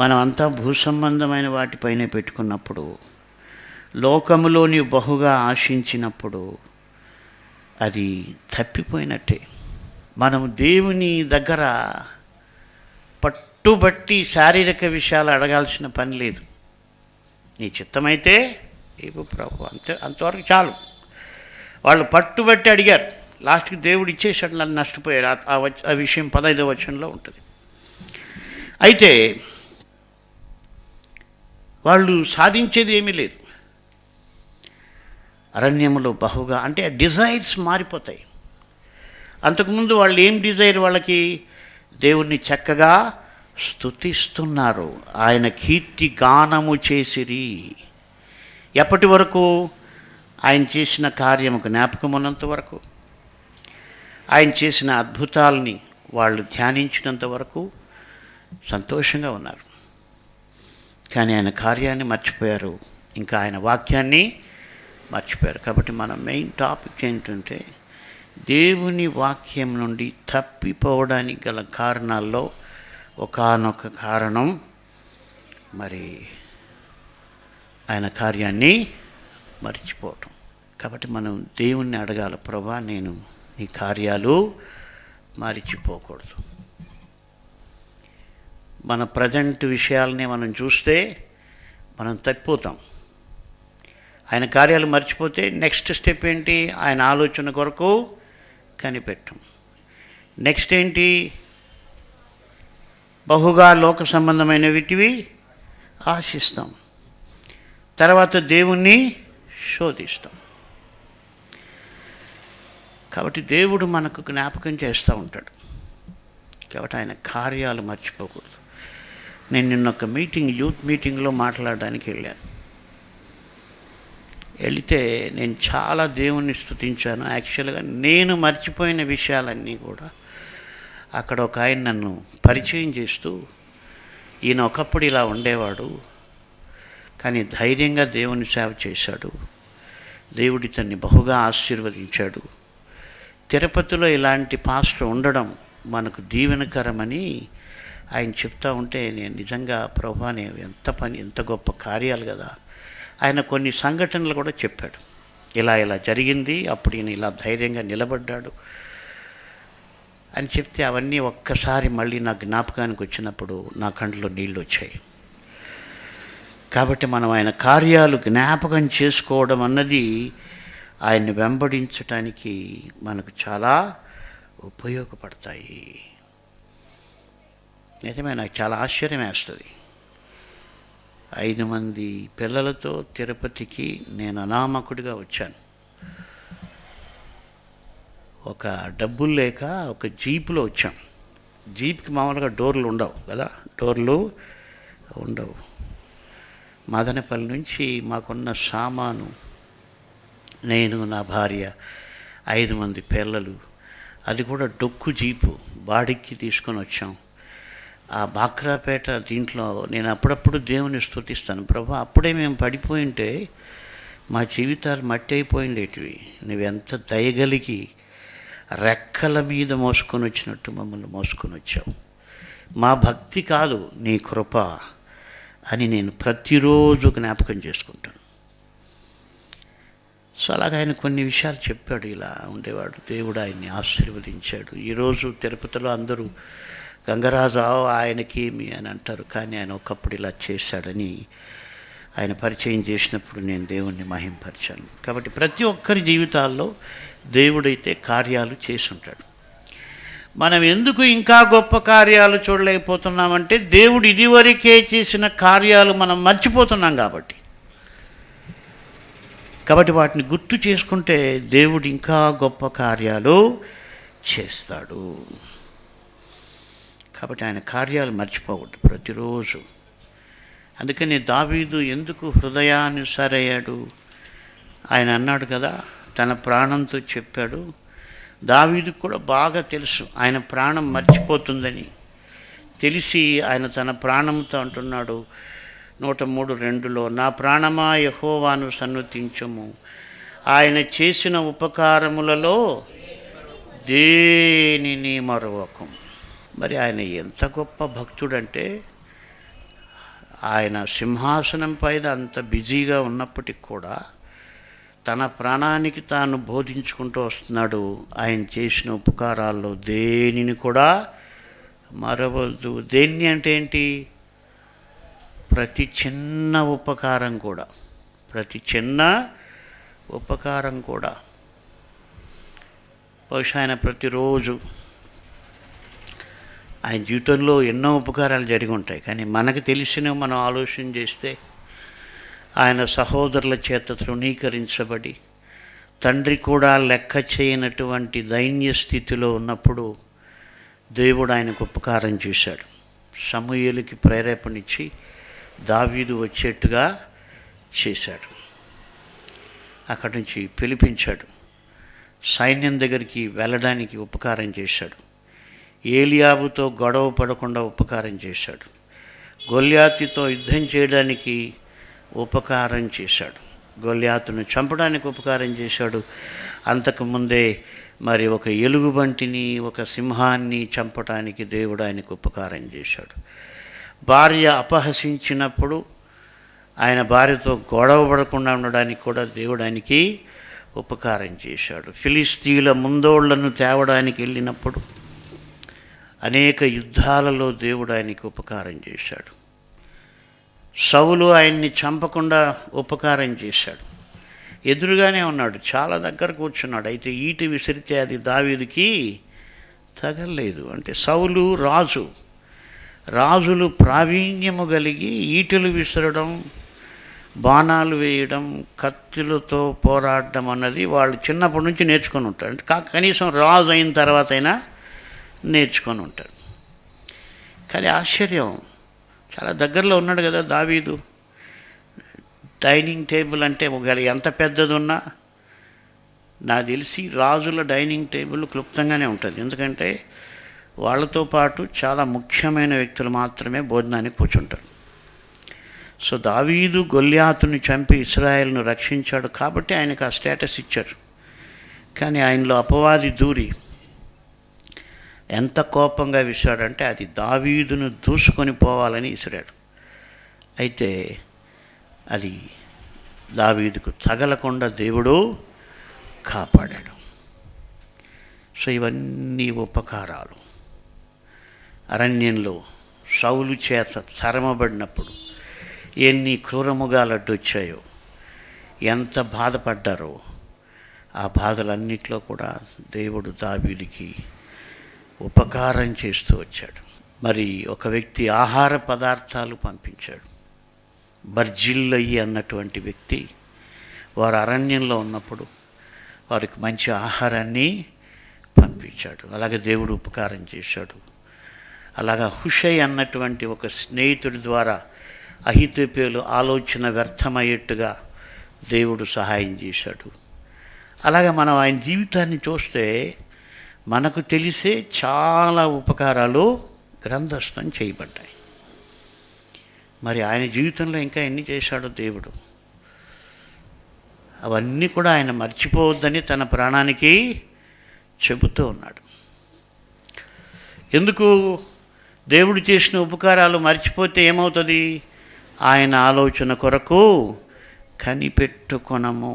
మనం అంతా భూ సంబంధమైన వాటిపైనే పెట్టుకున్నప్పుడు, లోకములో నీవు బహుగా ఆశించినప్పుడు అది తప్పిపోయినట్టే. మనం దేవుని దగ్గర పట్టుబట్టి శారీరక విషయాలు అడగాల్సిన పని లేదు. నీ చిత్తమైతే ఇవ్వు ప్రభు, అంతవరకు చాలు. వాళ్ళు పట్టుబట్టి అడిగారు, లాస్ట్కి దేవుడు ఇచ్చేసాడు, నన్ను నష్టపోయారు. ఆ విషయం 15వ వచనంలో ఉంటుంది. అయితే వాళ్ళు సాధించేది ఏమీ లేదు. అరణ్యములో బహుగా అంటే డిజైర్స్ మారిపోతాయి. అంతకుముందు వాళ్ళు ఏం డిజైర్? వాళ్ళకి దేవుణ్ణి చక్కగా స్తుతిస్తున్నారు, ఆయన కీర్తి గానము చేసిరి. ఎప్పటి వరకు? ఆయన చేసిన కార్యముకు జ్ఞాపకం ఉన్నంత వరకు, ఆయన చేసిన అద్భుతాలని వాళ్ళు ధ్యానించినంత వరకు సంతోషంగా ఉన్నారు. కానీ ఆయన కార్యాన్ని మర్చిపోయారు, ఇంకా ఆయన వాక్యాన్ని మర్చిపోయారు. కాబట్టి మన మెయిన్ టాపిక్ ఏంటంటే, దేవుని వాక్యం నుండి తప్పిపోవడానికి గల కారణాల్లో ఒకానొక కారణం మరి ఆయన కార్యాన్ని మర్చిపోవటం. కాబట్టి మనం దేవుణ్ణి అడగాలి, ప్రభా నేను నీ కార్యాలు మరిచిపోకూడదు. మన ప్రజెంట్ విషయాలని మనం చూస్తే మనం తప్పిపోతాం. ఆయన కార్యాలు మర్చిపోతే నెక్స్ట్ స్టెప్ ఏంటి? ఆయన ఆలోచన కొరకు కనిపెట్టం. నెక్స్ట్ ఏంటి? బహుగా లోక సంబంధమైన వీటివి ఆశిస్తాం. తర్వాత దేవుణ్ణి శోధిస్తాం. కాబట్టి దేవుడు మనకు జ్ఞాపకం చేస్తూ ఉంటాడు. కాబట్టి ఆయన కార్యాలు మర్చిపోకూడదు. నేను నిన్న ఒక యూత్ మీటింగ్లో మాట్లాడడానికి వెళ్ళాను. వెళితే నేను చాలా దేవుణ్ణి స్తుతించాను. యాక్చువల్గా నేను మర్చిపోయిన విషయాలన్నీ కూడా అక్కడ ఒక ఆయన నన్ను పరిచయం చేస్తూ, ఈయన ఒకప్పుడు ఇలా ఉండేవాడు, కానీ ధైర్యంగా దేవుని సేవ చేశాడు, దేవుడు ఇతన్ని బహుగా ఆశీర్వదించాడు, తిరుపతిలో ఇలాంటి పాస్టర్ ఉండడం మనకు దీవెనకరమని ఆయన చెప్తా ఉంటే నేను నిజంగా ప్రభువానే ఎంత గొప్ప కార్యాలు కదా. ఆయన కొన్ని సంఘటనలు కూడా చెప్పాడు. ఇలా జరిగింది, అప్పుడు ఈయన ఇలా ధైర్యంగా నిలబడ్డాడు అని చెప్తే అవన్నీ ఒక్కసారి మళ్ళీ నా జ్ఞాపకానికి వచ్చినప్పుడు నా కంట్లో నీళ్ళు వచ్చాయి. కాబట్టి మనం ఆయన కార్యాలు జ్ఞాపకం చేసుకోవడం అన్నది ఆయన్ని వెంబడించటానికి మనకు చాలా ఉపయోగపడతాయి. నిజమే, నాకు చాలా ఆశ్చర్యం వేస్తుంది. 5 మంది పిల్లలతో తిరుపతికి నేను అనామకుడిగా వచ్చాను. ఒక డబ్బులు లేక ఒక జీపులో వచ్చాం. జీప్కి మామూలుగా డోర్లు ఉండవు కదా, డోర్లు ఉండవు. మదనపల్లి నుంచి మాకున్న సామాను, నేను, నా భార్య, 5 మంది పిల్లలు, అది కూడా డొక్కు జీపు బాడికి తీసుకొని వచ్చాం. ఆ బాక్రాపేట దీంట్లో నేను అప్పుడప్పుడు దేవుని స్తుతిస్తాను. ప్రభు, అప్పుడే మేము పడిపోయింటే మా జీవితాలు మట్టి అయిపోయిండేటివి. నువ్వెంత దయగలిగి రెక్కల మీద మోసుకొని వచ్చినట్టు మమ్మల్ని మోసుకొని వచ్చావు. మా భక్తి కాదు, నీ కృప అని నేను ప్రతిరోజు జ్ఞాపకం చేసుకుంటాను. సో అలాగ ఆయన కొన్ని విషయాలు చెప్పాడు. ఇలా ఉండేవాడు, దేవుడు ఆయన్ని ఆశీర్వదించాడు. ఈరోజు తిరుపతిలో అందరూ గంగరాజు ఆయనకేమి అని అంటారు, కానీ ఆయన ఒకప్పుడు ఇలా చేశాడని ఆయన పరిచయం చేసినప్పుడు నేను దేవుణ్ణి మహింపరిచాను. కాబట్టి ప్రతి ఒక్కరి జీవితాల్లో దేవుడైతే కార్యాలు చేసి ఉంటాడు. మనం ఎందుకు ఇంకా గొప్ప కార్యాలు చూడలేకపోతున్నామంటే దేవుడు ఇదివరకే చేసిన కార్యాలు మనం మర్చిపోతున్నాం కాబట్టి వాటిని గుర్తు చేసుకుంటే దేవుడు ఇంకా గొప్ప కార్యాలు చేస్తాడు. కాబట్టి ఆయన కార్యాలు మర్చిపోకూడదు ప్రతిరోజు. అందుకని దావీదు ఎందుకు హృదయానుసారయ్యాడు? ఆయన అన్నాడు కదా, తన ప్రాణంతో చెప్పాడు. దావీదుకు కూడా బాగా తెలుసు ఆయన ప్రాణం మర్చిపోతుందని తెలిసి ఆయన తన ప్రాణంతో అంటున్నాడు 103:2లో, నా ప్రాణమా యెహోవాను సన్నుతించుము, ఆయన చేసిన ఉపకారములలో దేనిని మరువకం. మరి ఆయన ఎంత గొప్ప భక్తుడంటే ఆయన సింహాసనం పైన అంత బిజీగా ఉన్నప్పటికి కూడా తన ప్రాణానికి తాను బోధించుకుంటూ వస్తున్నాడు. ఆయన చేసిన ఉపకారాల్లో దేనిని కూడా మరవద్దు. దేన్ని అంటే ఏంటి? ప్రతి చిన్న ఉపకారం కూడా బహుశా ఆయన ప్రతిరోజు ఆయన జీవితంలో ఎన్నో ఉపకారాలు జరిగి ఉంటాయి. కానీ మనకు తెలిసినవి మనం ఆలోచన చేస్తే ఆయన సహోదరుల చేత తృణీకరించబడి తండ్రి కూడా లెక్క చేయనటువంటి దైన్య స్థితిలో ఉన్నప్పుడు దేవుడు ఆయనకు ఉపకారం చేశాడు. సమూయేలుకి ప్రేరేపణిచ్చి దావీదు వచ్చేట్టుగా చేశాడు. అక్కడి నుంచి పిలిపించాడు. సైన్యం దగ్గరికి వెళ్ళడానికి ఉపకారం చేశాడు. ఏలియాబుతో గొడవ పడకుండా ఉపకారం చేశాడు. గొల్యాతుతో యుద్ధం చేయడానికి ఉపకారం చేశాడు. గొల్యాతును చంపడానికి ఉపకారం చేశాడు. అంతకుముందే మరి ఒక ఎలుగుబంటిని, ఒక సింహాన్ని చంపడానికి దేవుడు ఆయనకు ఉపకారం చేశాడు. భార్య అపహసించినప్పుడు ఆయన భార్యతో గొడవ పడకుండా ఉండడానికి కూడా దేవుడు ఆయనకి ఉపకారం చేశాడు. ఫిలిస్తీయుల ముందోళ్లను తేవడానికి వెళ్ళినప్పుడు అనేక యుద్ధాలలో దేవుడు ఆయనకి ఉపకారం చేశాడు. సౌలు ఆయన్ని చంపకుండా ఉపకారం చేశాడు. ఎదురుగానే ఉన్నాడు, చాలా దగ్గర కూర్చున్నాడు. అయితే ఈటి విసిరితే అది దావీదుకి తగలలేదు. అంటే సౌలు రాజులు ప్రావీణ్యము కలిగి ఈటెలు విసరడం, బాణాలు వేయడం, కత్తులతో పోరాడడం అన్నది వాళ్ళు చిన్నప్పటి నుంచి నేర్చుకొని ఉంటారు. అంటే కనీసం రాజు అయిన తర్వాత అయినా నేర్చుకొని ఉంటారు. కానీ ఆశ్చర్యం, చాలా దగ్గరలో ఉన్నాడు కదా దావీదు. డైనింగ్ టేబుల్ అంటే ఒకవేళ ఎంత పెద్దది ఉన్నా, నాకు తెలిసి రాజుల డైనింగ్ టేబుల్ క్లుప్తంగానే ఉంటుంది. ఎందుకంటే వాళ్ళతో పాటు చాలా ముఖ్యమైన వ్యక్తులు మాత్రమే భోజనానికి కూర్చుంటారు. సో దావీదు గొల్యాతుని చంపి ఇశ్రాయేలును రక్షించాడు కాబట్టి ఆయనకు ఆ స్టేటస్ ఇచ్చారు. కానీ ఆయనలో అపవాది దూరి ఎంత కోపంగా విసిరాడంటే అది దావీదును దూసుకొని పోవాలని విసిరాడు. అయితే అది దావీదుకు తగలకుండా దేవుడు కాపాడాడు. సో ఇవన్నీ ఉపకారాలు. అరణ్యంలో సౌలు చేత తరమబడినప్పుడు ఎన్ని క్రూరముగాలు అడ్డొచ్చాయో, ఎంత బాధపడ్డారో, ఆ బాధలన్నిట్లో కూడా దేవుడు దావీదుకి ఉపకారం చేస్తూ వచ్చాడు. మరి ఒక వ్యక్తి ఆహార పదార్థాలు పంపించాడు. బర్జిల్లయి అన్నటువంటి వ్యక్తి వారు అరణ్యంలో ఉన్నప్పుడు వారికి మంచి ఆహారాన్ని పంపించాడు. అలాగే దేవుడు ఉపకారం చేశాడు. అలాగా హుషై అన్నటువంటి ఒక స్నేహితుడి ద్వారా అహితోపెలు ఆలోచన వ్యర్థమయ్యేట్టుగా దేవుడు సహాయం చేశాడు. అలాగే మనం ఆయన జీవితాన్ని చూస్తే మనకు తెలిసే చాలా ఉపకారాలు గ్రంథస్థం చేయబడ్డాయి. మరి ఆయన జీవితంలో ఇంకా ఎన్ని చేశాడో దేవుడు, అవన్నీ కూడా ఆయన మర్చిపోవద్దని తన ప్రాణానికి చెబుతూ ఉన్నాడు. ఎందుకు? దేవుడు చేసిన ఉపకారాలు మర్చిపోతే ఏమవుతుంది? ఆయన ఆలోచన కొరకు కనిపెట్టుకొనము.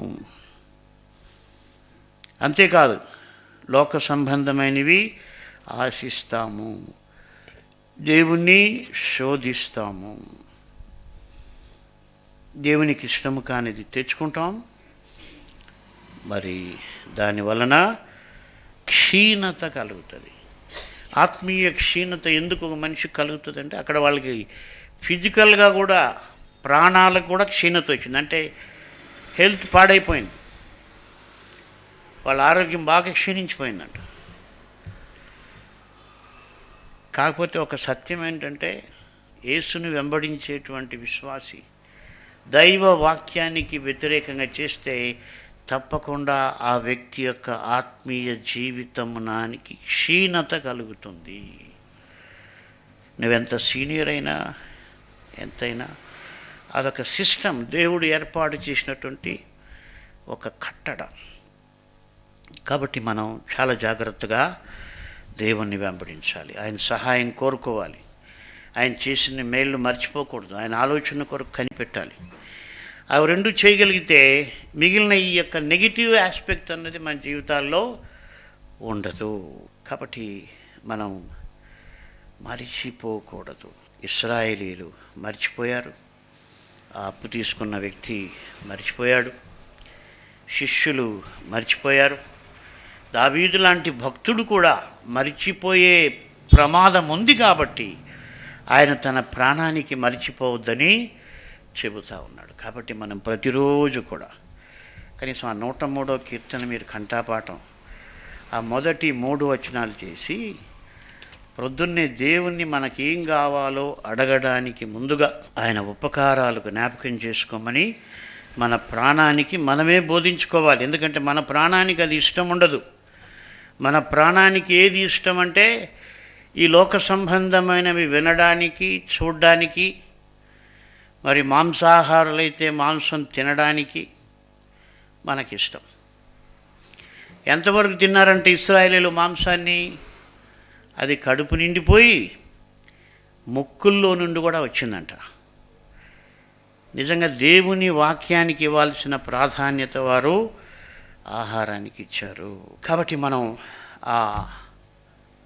అంతేకాదు, లోక సంబంధమైనవి ఆశిస్తాము, దేవుణ్ణి శోధిస్తాము, దేవునికి ఇష్టము కానిది తెచ్చుకుంటాం. మరి దాని వలన క్షీణత కలుగుతుంది. ఆత్మీయ క్షీణత ఎందుకు ఒక మనిషికి కలుగుతుందంటే, అక్కడ వాళ్ళకి ఫిజికల్గా కూడా ప్రాణాలకు కూడా క్షీణత వచ్చింది. అంటే హెల్త్ పాడైపోయింది, వాళ్ళ ఆరోగ్యం బాగా క్షీణించిపోయిందంట. కాకపోతే ఒక సత్యం ఏంటంటే, యేసుని వెంబడించేటువంటి విశ్వాసి దైవ వాక్యానికి వ్యతిరేకంగా చేస్తే తప్పకుండా ఆ వ్యక్తి యొక్క ఆత్మీయ జీవితమునానికి క్షీణత కలుగుతుంది. నువ్వెంత సీనియర్ అయినా ఎంతైనా అదొక సిస్టమ్, దేవుడు ఏర్పాటు చేసినటువంటి ఒక కట్టడ. కాబట్టి మనం చాలా జాగ్రత్తగా దేవుణ్ణి వెంబడించాలి, ఆయన సహాయం కోరుకోవాలి, ఆయన చేసిన మేళ్ళు మర్చిపోకూడదు, ఆయన ఆలోచన కొరకు కనిపెట్టాలి. అవి రెండు చేయగలిగితే మిగిలిన ఈ యొక్క నెగిటివ్ ఆస్పెక్ట్ అన్నది మన జీవితాల్లో ఉండదు. కాబట్టి మనం మరిచిపోకూడదు. ఇశ్రాయేలీలు మర్చిపోయారు, ఆ అప్పు తీసుకున్న వ్యక్తి మర్చిపోయాడు, శిష్యులు మర్చిపోయారు, దావీదు లాంటి భక్తుడు కూడా మర్చిపోయే ప్రమాదం ఉంది. కాబట్టి ఆయన తన ప్రాణానికి మర్చిపోవద్దని చెబుతూ ఉన్నాడు. కాబట్టి మనం ప్రతిరోజు కూడా కనీసం ఆ 103వ కీర్తన మీరు కంఠాపాఠం ఆ మొదటి 3 వచనాలు చేసి ప్రొద్దున్నే దేవుణ్ణి మనకేం కావాలో అడగడానికి ముందుగా ఆయన ఉపకారాలు జ్ఞాపకం చేసుకోమని మన ప్రాణానికి మనమే బోధించుకోవాలి. ఎందుకంటే మన ప్రాణానికి అది ఇష్టం ఉండదు. మన ప్రాణానికి ఏది ఇష్టం అంటే ఈ లోక సంబంధమైనవి వినడానికి, చూడడానికి, మరి మాంసాహారులైతే మాంసం తినడానికి మనకిష్టం. ఎంతవరకు తిన్నారంటే ఇశ్రాయేలీయులు మాంసాన్ని, అది కడుపు నిండిపోయి ముక్కుల్లో నుండి కూడా వచ్చిందంట. నిజంగా దేవుని వాక్యానికి ఇవ్వాల్సిన ప్రాధాన్యత వారు ఆహారానికి ఇచ్చారు. కాబట్టి మనం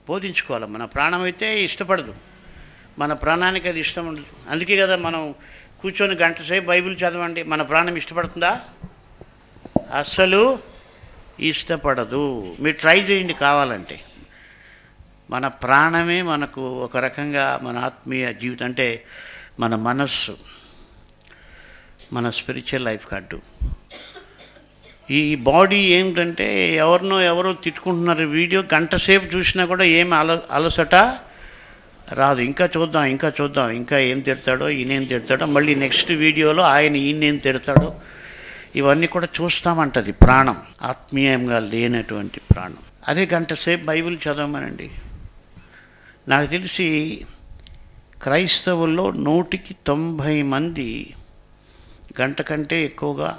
బోధించుకోవాలి. మన ప్రాణం అయితే ఇష్టపడదు, మన ప్రాణానికి అది ఇష్టం ఉండదు. అందుకే కదా మనం కూర్చొని గంట సేపు బైబిల్ చదవండి, మన ప్రాణం ఇష్టపడుతుందా? అస్సలు ఇష్టపడదు. మీరు ట్రై చేయండి కావాలంటే. మన ప్రాణమే మనకు ఒక రకంగా మన ఆత్మీయ జీవితం అంటే మన మనస్సు, మన స్పిరిచువల్ లైఫ్ అడ్డు. ఈ బాడీ ఏంటంటే ఎవరో తిట్టుకుంటున్నారు వీడియో గంట సేపు చూసినా కూడా ఏం అలసట రాదు. ఇంకా చూద్దాం ఇంకా ఏం తిడతాడో, ఈయనేం తిడతాడో, మళ్ళీ నెక్స్ట్ వీడియోలో ఆయన ఈయనేం తిడతాడో, ఇవన్నీ కూడా చూస్తామంటది ప్రాణం, ఆత్మీయంగా లేనటువంటి ప్రాణం. అదే గంట సేపు బైబిల్ చదవమనండి. నాకు తెలిసి క్రైస్తవుల్లో 190 మంది గంట కంటే ఎక్కువగా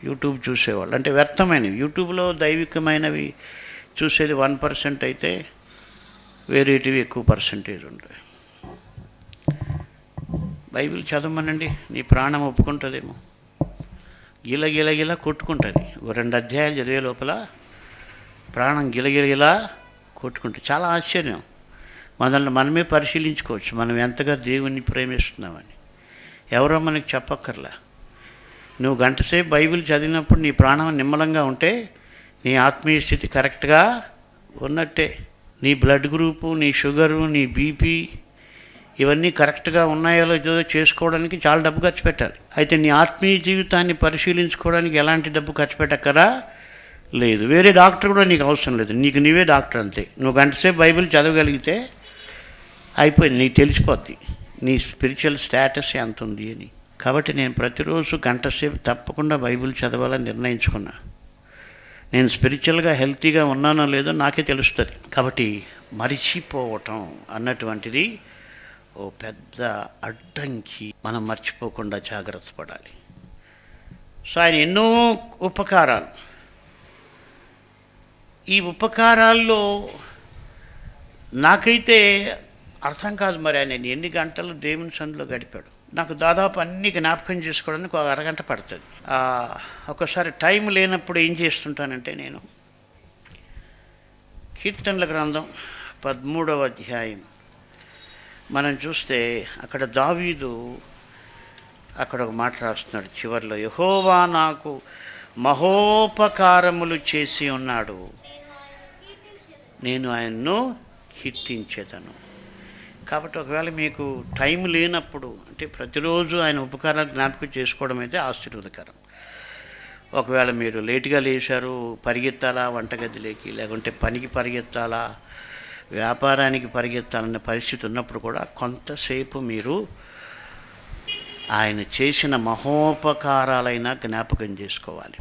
యూట్యూబ్ చూసేవాళ్ళు. అంటే వ్యర్థమైనవి. యూట్యూబ్లో దైవికమైనవి చూసేది 1% అయితే వేరేటివి ఎక్కువ పర్సంటేజ్ ఉంటాయి. బైబిల్ చదవమనండి, నీ ప్రాణం ఒప్పుకుంటుందేమో. గిలగిలగిలా కొట్టుకుంటుంది. 2 అధ్యాయాలు చదివే లోపల ప్రాణం గిలగిలగిలా కొట్టుకుంటుంది. చాలా ఆశ్చర్యం. మనల్ని మనమే పరిశీలించుకోవచ్చు, మనం ఎంతగా దేవుణ్ణి ప్రేమిస్తున్నామని. ఎవరో మనకి చెప్పక్కర్లా. నువ్వు గంటసేపు బైబిల్ చదివినప్పుడు నీ ప్రాణం నిమ్మలంగా ఉంటే నీ ఆత్మీయ స్థితి కరెక్ట్గా ఉన్నట్టే. నీ బ్లడ్ గ్రూపు, నీ షుగరు, నీ బీపీ ఇవన్నీ కరెక్ట్గా ఉన్నాయో లేదో చేసుకోవడానికి చాలా డబ్బు ఖర్చు పెట్టాలి. అయితే నీ ఆత్మీయ జీవితాన్ని పరిశీలించుకోవడానికి ఎలాంటి డబ్బు ఖర్చు పెట్టక్కరా లేదు. వేరే డాక్టర్ కూడా నీకు అవసరం లేదు, నీకు నీవే డాక్టర్ అంతే. నువ్వు గంటసేపు బైబిల్ చదవగలిగితే అయిపోయింది, నీకు తెలిసిపోద్ది నీ స్పిరిచువల్ స్టేటస్ ఎంత ఉంది అని. కాబట్టి నేను ప్రతిరోజు గంటసేపు తప్పకుండా బైబిల్ చదవాలని నిర్ణయించుకున్నా. నేను స్పిరిచువల్గా హెల్తీగా ఉన్నానో లేదో నాకే తెలుస్తుంది. కాబట్టి మరిచిపోవటం అన్నటువంటిది ఓ పెద్ద అడ్డంకి. మనం మర్చిపోకుండా జాగ్రత్త పడాలి. సో ఆయన ఎన్నో ఉపకారాలు, ఈ ఉపకారాల్లో నాకైతే అర్థం కాదు. మరి ఆయన ఎన్ని గంటలు దేవుని సన్నిధిలో గడిపాడు. నాకు దాదాపు అన్ని జ్ఞాపకం చేసుకోవడానికి ఒక అరగంట పడుతుంది. ఒకసారి టైం లేనప్పుడు ఏం చేస్తుంటానంటే, నేను కీర్తనల గ్రంథం 13వ అధ్యాయం మనం చూస్తే అక్కడ దావీదు అక్కడ ఒక మాట రాస్తున్నాడు చివరిలో, యెహోవా నాకు మహోపకారములు చేసి ఉన్నాడు, నేను ఆయన్ను కీర్తించేదను. కాబట్టి ఒకవేళ మీకు టైం లేనప్పుడు, అంటే ప్రతిరోజు ఆయన ఉపకారాలు జ్ఞాపకం చేసుకోవడం అయితే ఆశీర్వాదకరం. ఒకవేళ మీరు లేటుగా లేచారు, పరిగెత్తాలా వంటగదిలోకి, లేకుంటే పనికి పరిగెత్తాలా, వ్యాపారానికి పరిగెత్తాలన్న పరిస్థితి ఉన్నప్పుడు కూడా కొంతసేపు మీరు ఆయన చేసిన మహోపకారాలైనా జ్ఞాపకం చేసుకోవాలి.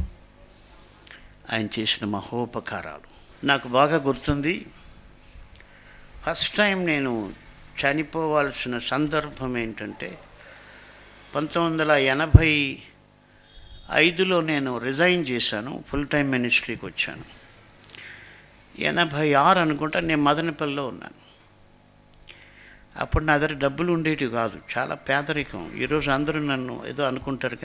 ఆయన చేసిన మహోపకారాలు నాకు బాగా గుర్తుంది. ఫస్ట్ టైం నేను చనిపోవాల్సిన సందర్భం ఏంటంటే 1985లో నేను రిజైన్ చేశాను, ఫుల్ టైం మినిస్ట్రీకి వచ్చాను. 86 అనుకుంటా నేను మదనపల్లిలో ఉన్నాను. అప్పుడు నా దగ్గర డబ్బులు ఉండేటివి కాదు, చాలా పేదరికం. ఈరోజు అందరూ నన్ను ఏదో అనుకుంటారు,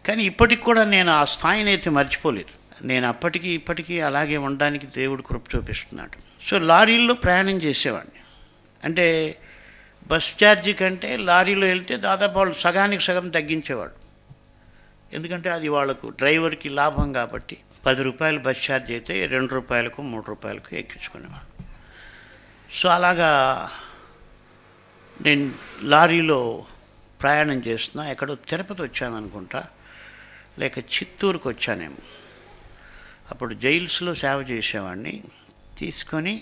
కానీ ఇప్పటికి కూడా నేను ఆ స్థాయిని అయితే మర్చిపోలేదు. నేను అప్పటికి ఇప్పటికీ అలాగే ఉండడానికి దేవుడు కృప చూపిస్తున్నాడు. సో లారీల్లో ప్రయాణం చేసేవాడిని. అంటే బస్ ఛార్జీ కంటే లారీలో వెళ్తే దాదాపు వాళ్ళు సగానికి సగం తగ్గించేవాడు. ఎందుకంటే అది వాళ్ళకు డ్రైవర్కి లాభం కాబట్టి. 10 రూపాయలు బస్ ఛార్జ్ అయితే 2 రూపాయలకు 3 రూపాయలకు ఎక్కించుకునేవాడు. సో అలాగా నేను లారీలో ప్రయాణం చేస్తున్నా. ఎక్కడో తిరుపతి వచ్చాను అనుకుంటా, లేక చిత్తూరుకు వచ్చానేమో. అప్పుడు జైల్స్లో సేవ చేసేవాడిని. తీసుకొని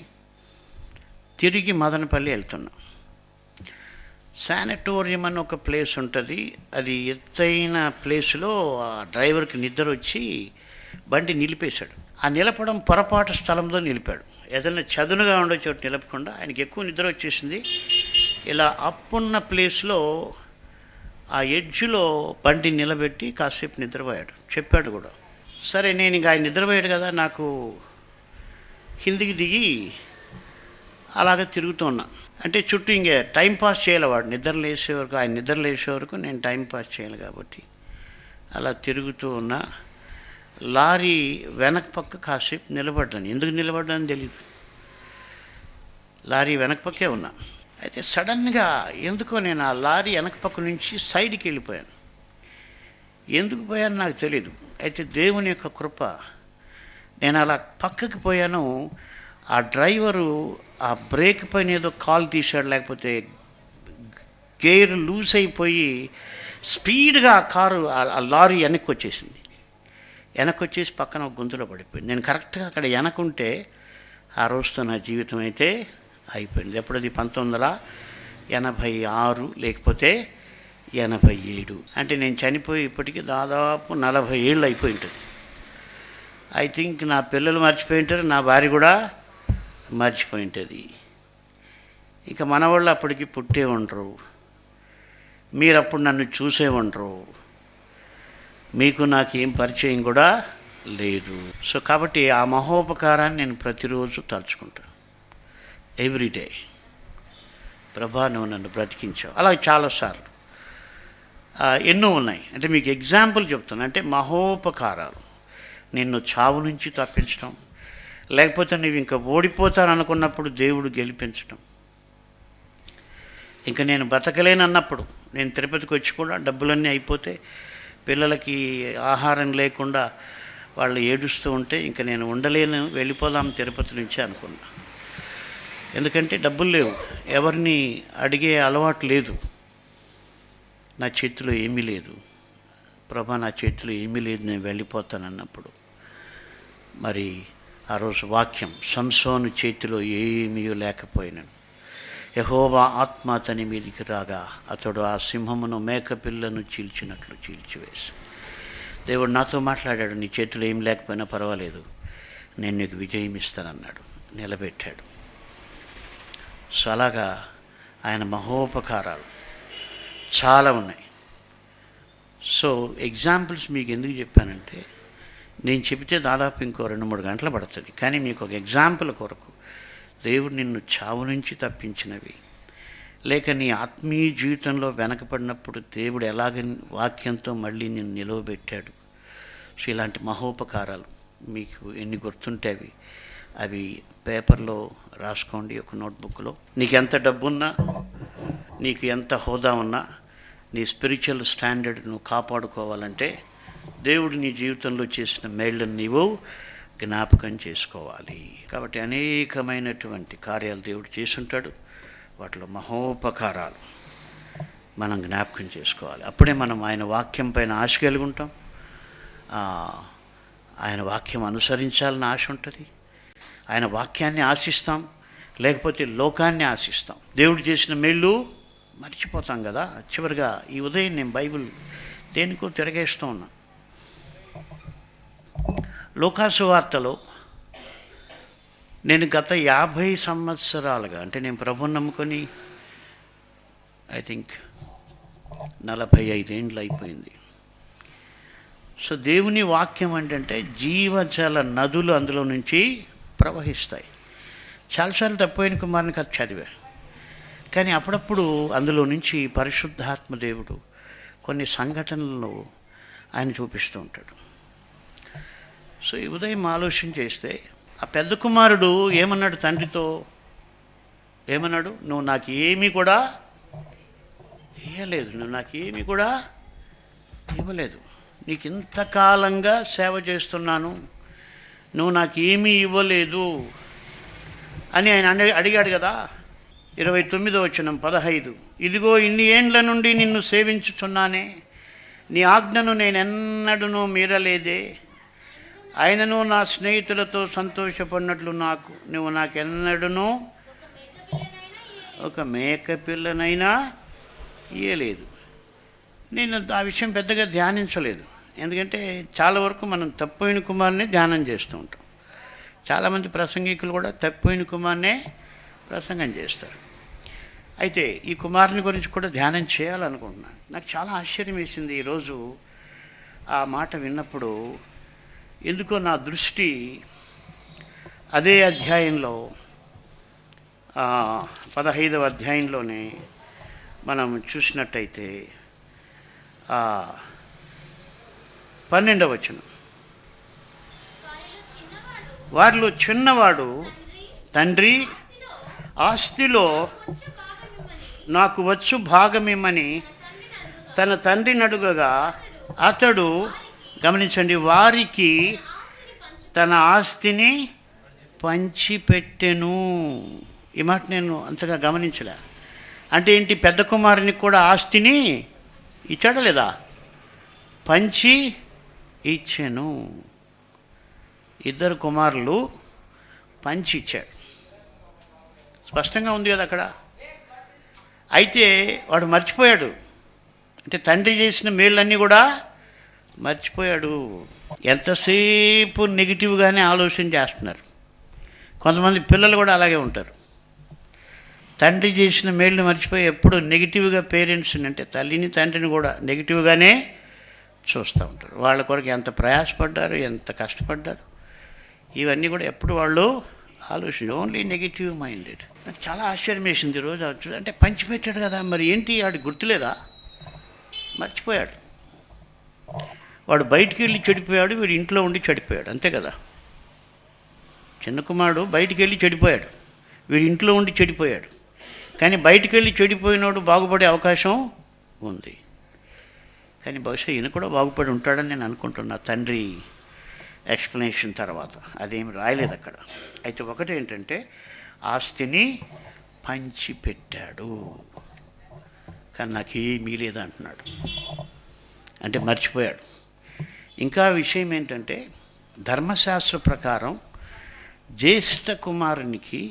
తిరిగి మదనపల్లి వెళ్తున్నా. శానిటోరియం అని ఒక ప్లేస్ ఉంటుంది, అది ఎత్తైన ప్లేస్లో ఆ డ్రైవర్కి నిద్ర వచ్చి బండి నిలిపేశాడు. ఆ నిలపడం పొరపాటు స్థలంలో నిలిపాడు. ఏదైనా చదునుగా ఉండే చోటు నిలపకుండా ఆయనకి ఎక్కువ నిద్ర వచ్చేసింది. ఇలా అప్పున్న ప్లేస్లో ఆ ఎడ్జ్లో బండి నిలబెట్టి కాసేపు నిద్రపోయాడు. చెప్పాడు కూడా. సరే నేను ఇంకా ఆయన నిద్రపోయాడు కదా, నాకు కిందికి దిగి అలాగ తిరుగుతూ ఉన్నా. అంటే చుట్టూ ఇంకే టైం పాస్ చేయాలి, వాడు నిద్ర లేసే వరకు, ఆయన నిద్ర లేసే వరకు నేను టైం పాస్ చేయాలి కాబట్టి అలా తిరుగుతూ ఉన్నా. లారీ వెనక పక్క కాసేపు నిలబడ్డాను. ఎందుకు నిలబడ్డాను తెలియదు, లారీ వెనక పక్కే ఉన్నా. అయితే సడన్గా ఎందుకో నేను ఆ లారీ వెనక పక్క నుంచి సైడ్కి వెళ్ళిపోయాను. ఎందుకు పోయాను నాకు తెలియదు. అయితే దేవుని యొక్క కృప, నేను అలా పక్కకి పోయాను. ఆ డ్రైవరు ఆ బ్రేక్ పైన ఏదో కాల్ తీశాడు, లేకపోతే గేర్ లూజ్ అయిపోయి స్పీడ్గా ఆ కారు ఆ లారీ వెనక్కి వచ్చేసింది. వెనక్కి వచ్చేసి పక్కన ఒక గుంతలో పడిపోయింది. నేను కరెక్ట్గా అక్కడ వెనకుంటే ఆ రోజుతో నా జీవితం అయితే అయిపోయింది. ఎప్పుడది 1986 లేకపోతే 87. అంటే నేను చనిపోయి ఇప్పటికీ దాదాపు 40 ఏళ్ళు అయిపోయి ఉంటుంది. ఐ థింక్ నా పిల్లలు మర్చిపోయి ఉంటారు, నా భార్య కూడా మర్చిపోయి ఉంటుంది. ఇక మనవాళ్ళు అప్పటికి పుట్టే ఉండరు, మీరు అప్పుడు నన్ను చూసే ఉండరు, మీకు నాకేం పరిచయం కూడా లేదు. సో కాబట్టి ఆ మహోపకారాన్ని నేను ప్రతిరోజు తలుచుకుంటాను, ఎవ్రీడే. ప్రభా, నువ్వు నన్ను బ్రతికించావు. అలా చాలాసార్లు ఎన్నో ఉన్నాయి. అంటే మీకు ఎగ్జాంపుల్ చెప్తాను. అంటే మహోపకారాలు, నిన్ను చావు నుంచి తప్పించడం, లేకపోతే నువ్వు ఇంకా ఓడిపోతాను అనుకున్నప్పుడు దేవుడు గెలిపించడం, ఇంకా నేను బతకలేనన్నప్పుడు, నేను తిరుపతికి వచ్చి కూడా డబ్బులన్నీ అయిపోతే పిల్లలకి ఆహారం లేకుండా వాళ్ళు ఏడుస్తూ ఉంటే ఇంకా నేను ఉండలేను, వెళ్ళిపోదాం తిరుపతి నుంచి అనుకున్నా. ఎందుకంటే డబ్బులు లేవు, ఎవరిని అడిగే అలవాటు లేదు, నా చేతిలో ఏమీ లేదు. ప్రభా, నా చేతిలో ఏమీ లేదు, నేను వెళ్ళిపోతానన్నప్పుడు మరి ఆ రోజు వాక్యం, సంసోను చేతిలో ఏమీ లేకపోయినాను, యెహోవా ఆత్మ అతని మీదికి రాగా అతడు ఆ సింహమును మేకపిల్లను చీల్చినట్లు చీల్చివేసి, దేవుడు నాతో మాట్లాడాడు, నీ చేతిలో ఏం లేకపోయినా పర్వాలేదు, నేను నీకు విజయం ఇస్తానన్నాడు, నిలబెట్టాడు. సో అలాగా ఆయన మహోపకారాలు చాలా ఉన్నాయి. సో ఎగ్జాంపుల్స్ మీకు ఎందుకు చెప్పానంటే, నేను చెబితే దాదాపు ఇంకో 2-3 గంటలు పడుతుంది, కానీ మీకు ఒక ఎగ్జాంపుల్ కొరకు దేవుడు నిన్ను చావు నుంచి తప్పించినవి, లేక నీ ఆత్మీయ జీవితంలో వెనకపడినప్పుడు దేవుడు ఎలాగ వాక్యంతో మళ్ళీ నిన్ను నిలవబెట్టాడు. సో ఇలాంటి మహోపకారాలు మీకు ఎన్ని గుర్తుంటే అవి పేపర్లో రాసుకోండి, ఒక నోట్బుక్లో. నీకు ఎంత డబ్బున్నా, నీకు ఎంత హోదా ఉన్నా, నీ స్పిరిచువల్ స్టాండర్డ్ నువ్వు కాపాడుకోవాలంటే దేవుడు నీ జీవితంలో చేసిన మేళ్ళను నీవు జ్ఞాపకం చేసుకోవాలి. కాబట్టి అనేకమైనటువంటి కార్యాలు దేవుడు చేసుంటాడు, వాటిలో మహోపకారాలు మనం జ్ఞాపకం చేసుకోవాలి. అప్పుడే మనం ఆయన వాక్యం పైన ఆశ కలిగి ఉంటాం, ఆయన వాక్యం అనుసరించాలని ఆశ ఉంటుంది, ఆయన వాక్యాన్ని ఆశిస్తాం, లేకపోతే లోకాన్ని ఆశిస్తాం. దేవుడు చేసిన మేళ్ళు మర్చిపోతాం కదా. చివరిగా ఈ ఉదయం నేను బైబిల్ దేనికో తిరగేస్తూ ఉన్నా. లూకాసు వార్తలో నేను గత 50 సంవత్సరాలుగా, అంటే నేను ప్రభువుని నమ్ముకొని ఐ థింక్ 45 ఏండ్లు అయిపోయింది. సో దేవుని వాక్యం ఏంటంటే జీవజల నదులు అందులో నుంచి ప్రవహిస్తాయి. చాలాసార్లు తప్పిపోయిన కుమారుని కథ చదివా, కానీ అప్పుడప్పుడు అందులో నుంచి పరిశుద్ధాత్మ దేవుడు కొన్ని సంఘటనలను ఆయన చూపిస్తూ ఉంటాడు. సో ఈ ఉదయం ఆలోచన చేస్తే, ఆ పెద్ద కుమారుడు ఏమన్నాడు తండ్రితో? ఏమన్నాడు? నువ్వు నాకు ఏమీ కూడా ఇవ్వలేదు, నువ్వు నాకు ఏమీ కూడా ఇవ్వలేదు, నీకు ఇంతకాలంగా సేవ చేస్తున్నాను, నువ్వు నాకు ఏమీ ఇవ్వలేదు అని ఆయన అడిగాడు కదా. 29వ వచనం 15, ఇదిగో ఇన్ని ఏండ్ల నుండి నిన్ను సేవించుచున్నానే, నీ ఆజ్ఞను నేనెన్నడూ మీరలేదే, ఆయనను నా స్నేహితులతో సంతోషపడినట్లు నువ్వు నాకెన్నడూ ఒక మేకపిల్లనైనా ఇయ్యలేదు. నేను ఆ విషయం పెద్దగా ధ్యానించలేదు, ఎందుకంటే చాలా వరకు మనం తప్పిపోయిన కుమారునే ధ్యానం చేస్తూ ఉంటాం. చాలామంది ప్రసంగికులు కూడా తప్పిపోయిన కుమారునే ప్రసంగం చేస్తారు. అయితే ఈ కుమారుని గురించి కూడా ధ్యానం చేయాలనుకుంటున్నాను. నాకు చాలా ఆశ్చర్యం వేసింది ఈరోజు ఆ మాట విన్నప్పుడు. ఎందుకో నా దృష్టి అదే అధ్యాయంలో 15వ అధ్యాయంలోనే మనం చూసినట్టయితే 12వ వచనం, వారిలో చిన్నవాడు తండ్రి, ఆస్తిలో నాకు వచ్చు భాగమిమ్మని తన తండ్రిని అడుగగా అతడు గమనించండి, వారికి తన ఆస్తిని పంచిపెట్టెను. ఈ మాట నేను అంతగా గమనించలే. అంటే ఏంటి? పెద్ద కుమారునికి కూడా ఆస్తిని ఇచ్చాడా లేదా? పంచి ఇచ్చాను. ఇద్దరు కుమారులు పంచి ఇచ్చాడు. స్పష్టంగా ఉంది కదా అక్కడ. అయితే వాడు మర్చిపోయాడు. అంటే తండ్రి చేసిన మేళ్ళన్నీ కూడా మర్చిపోయాడు. ఎంతసేపు నెగిటివ్గానే ఆలోచన చేస్తున్నారు. కొంతమంది పిల్లలు కూడా అలాగే ఉంటారు. తండ్రి చేసిన మేళ్ళు మర్చిపోయి ఎప్పుడు నెగిటివ్గా పేరెంట్స్ని, అంటే తల్లిని తండ్రిని కూడా నెగిటివ్గానే చూస్తూ ఉంటారు. వాళ్ళ కొరకు ఎంత ప్రయాసపడ్డారు, ఎంత కష్టపడ్డారు, ఇవన్నీ కూడా ఎప్పుడు వాళ్ళు ఆలోచన, ఓన్లీ నెగిటివ్ మైండెడ్. నాకు చాలా ఆశ్చర్యం వేసింది ఈరోజు. అంటే పంచిపెట్టాడు కదా, మరి ఏంటి వాడికి గుర్తులేదా? మర్చిపోయాడు. వాడు బయటికి వెళ్ళి చెడిపోయాడు, వీడు ఇంట్లో ఉండి చెడిపోయాడు, అంతే కదా. చిన్న కుమారుడు బయటికి వెళ్ళి చెడిపోయాడు, వీడు ఇంట్లో ఉండి చెడిపోయాడు. కానీ బయటికి వెళ్ళి చెడిపోయినోడు బాగుపడే అవకాశం ఉంది. కానీ బహుశా ఈయన కూడా బాగుపడి ఉంటాడని నేను అనుకుంటున్నా, తండ్రి ఎక్స్ప్లెనేషన్ తర్వాత. అదేమి రాయలేదు అక్కడ. అయితే ఒకటి ఏంటంటే, ఆస్తిని పంచిపెట్టాడు, కానీ నాకేమీ లేదంటున్నాడు. అంటే మర్చిపోయాడు. ఇంకా విషయం ఏంటంటే, ధర్మశాస్త్ర ప్రకారం జ్యేష్ఠ కుమారునికి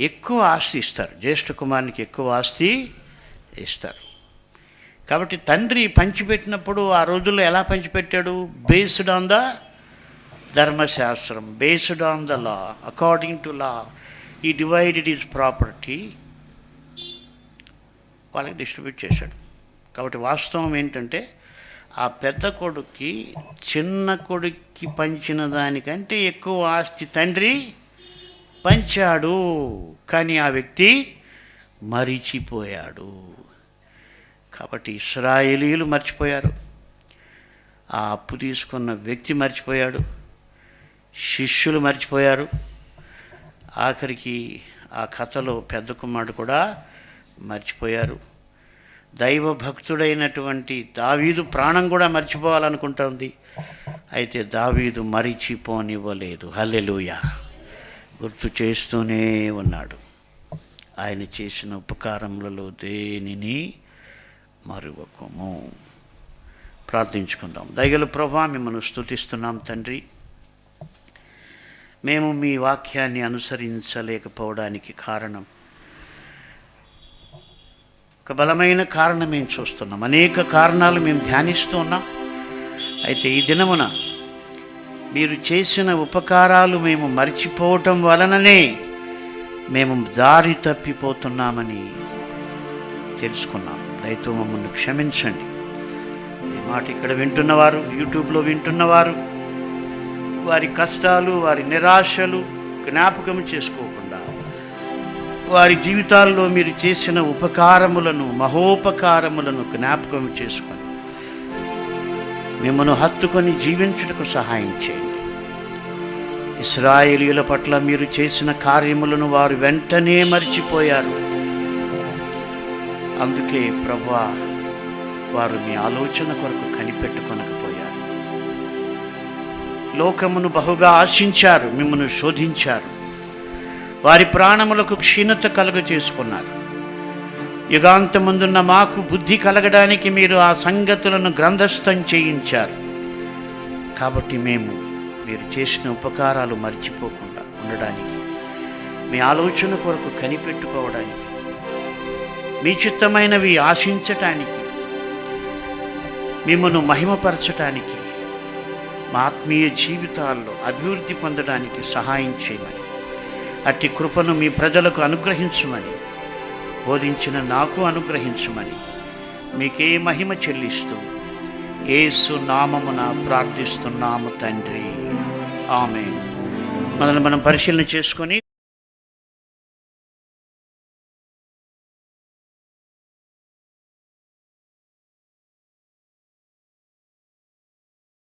ఎక్కువ ఆస్తి ఇస్తారు. జ్యేష్ఠ కుమారునికి ఎక్కువ ఆస్తి ఇస్తారు. కాబట్టి తండ్రి పంచిపెట్టినప్పుడు ఆ రోజుల్లో ఎలా పంచిపెట్టాడు? Based on the Dharmashastra, based on the law, according to law ఈ డివైడెడ్ ఈజ్ ప్రాపర్టీ, వాళ్ళకి డిస్ట్రిబ్యూట్ చేశాడు. కాబట్టి వాస్తవం ఏంటంటే, ఆ పెద్ద కొడుక్కి చిన్న కొడుక్కి పంచిన దానికంటే ఎక్కువ ఆస్తి తండ్రి పంచాడు. కానీ ఆ వ్యక్తి మరిచిపోయాడు. కాబట్టి ఇశ్రాయేలీయులు మర్చిపోయారు, ఆ అప్పు తీసుకున్న వ్యక్తి మర్చిపోయాడు, శిష్యులు మర్చిపోయారు, ఆఖరికి ఆ కథలో పెద్ద కుమారుడు కూడా మర్చిపోయారు. దైవ భక్తుడైనటువంటి దావీదు ప్రాణం కూడా మర్చిపోవాలనుకుంటుంది. అయితే దావీదు మరిచిపోనివ్వలేదు. హల్లెలూయా. గుర్తు చేస్తూనే ఉన్నాడు. ఆయన చేసిన ఉపకారములలో దేనిని మరువకము. ప్రార్థించుకుందాం. దయగల ప్రభువా, మిమ్మల్ని స్తుతిస్తున్నాం తండ్రి. మేము మీ వాక్యాన్ని అనుసరించలేకపోవడానికి కారణం, ఒక బలమైన కారణం మేము చూస్తున్నాం. అనేక కారణాలు మేము ధ్యానిస్తూ ఉన్నాం. అయితే ఈ దినమున మీరు చేసిన ఉపకారాలు మేము మర్చిపోవటం వలననే మేము దారి తప్పిపోతున్నామని తెలుసుకున్నాం. దయతో మమ్మల్ని క్షమించండి. ఈ మాట ఇక్కడ వింటున్నవారు, యూట్యూబ్లో వింటున్నవారు, వారి కష్టాలు, వారి నిరాశలు జ్ఞాపకం చేసుకోకుండా, వారి జీవితాల్లో మీరు చేసిన ఉపకారములను, మహోపకారములను జ్ఞాపకం చేసుకొని మిమ్మల్ని హత్తుకొని జీవించుటకు సహాయం చేయండి. ఇశ్రాయేలీయుల పట్ల మీరు చేసిన కార్యములను వారు వెంటనే మర్చిపోయారు. అందుకే ప్రభువా, వారు మీ ఆలోచన కొరకు కనిపెట్టుకొనకపోయారు. లోకమును బహుగా ఆశించారు, మిమ్మల్ని శోధించారు, వారి ప్రాణములకు క్షీణత కలుగ చేసుకున్నారు. యుగాంతముందున్న మాకు బుద్ధి కలగడానికి మీరు ఆ సంగతులను గ్రంథస్థం చేయించారు. కాబట్టి మేము మీరు చేసిన ఉపకారాలు మర్చిపోకుండా ఉండడానికి, మీ ఆలోచన కొరకు కనిపెట్టుకోవడానికి, మీ చిత్తమైనవి ఆశించటానికి, మిమ్మల్ని మహిమపరచటానికి, మా ఆత్మీయ జీవితాల్లో అభివృద్ధి పొందడానికి సహాయం చేయమని, అట్టి కృపను మీ ప్రజలకు అనుగ్రహించమని, బోధించిన నాకు అనుగ్రహించమని మీకే మహిమ చెల్లిస్తూ యేసు నామమున ప్రార్థిస్తున్నాము తండ్రి. ఆమేన్. మనల్ని మనం పరిశీలన చేసుకొని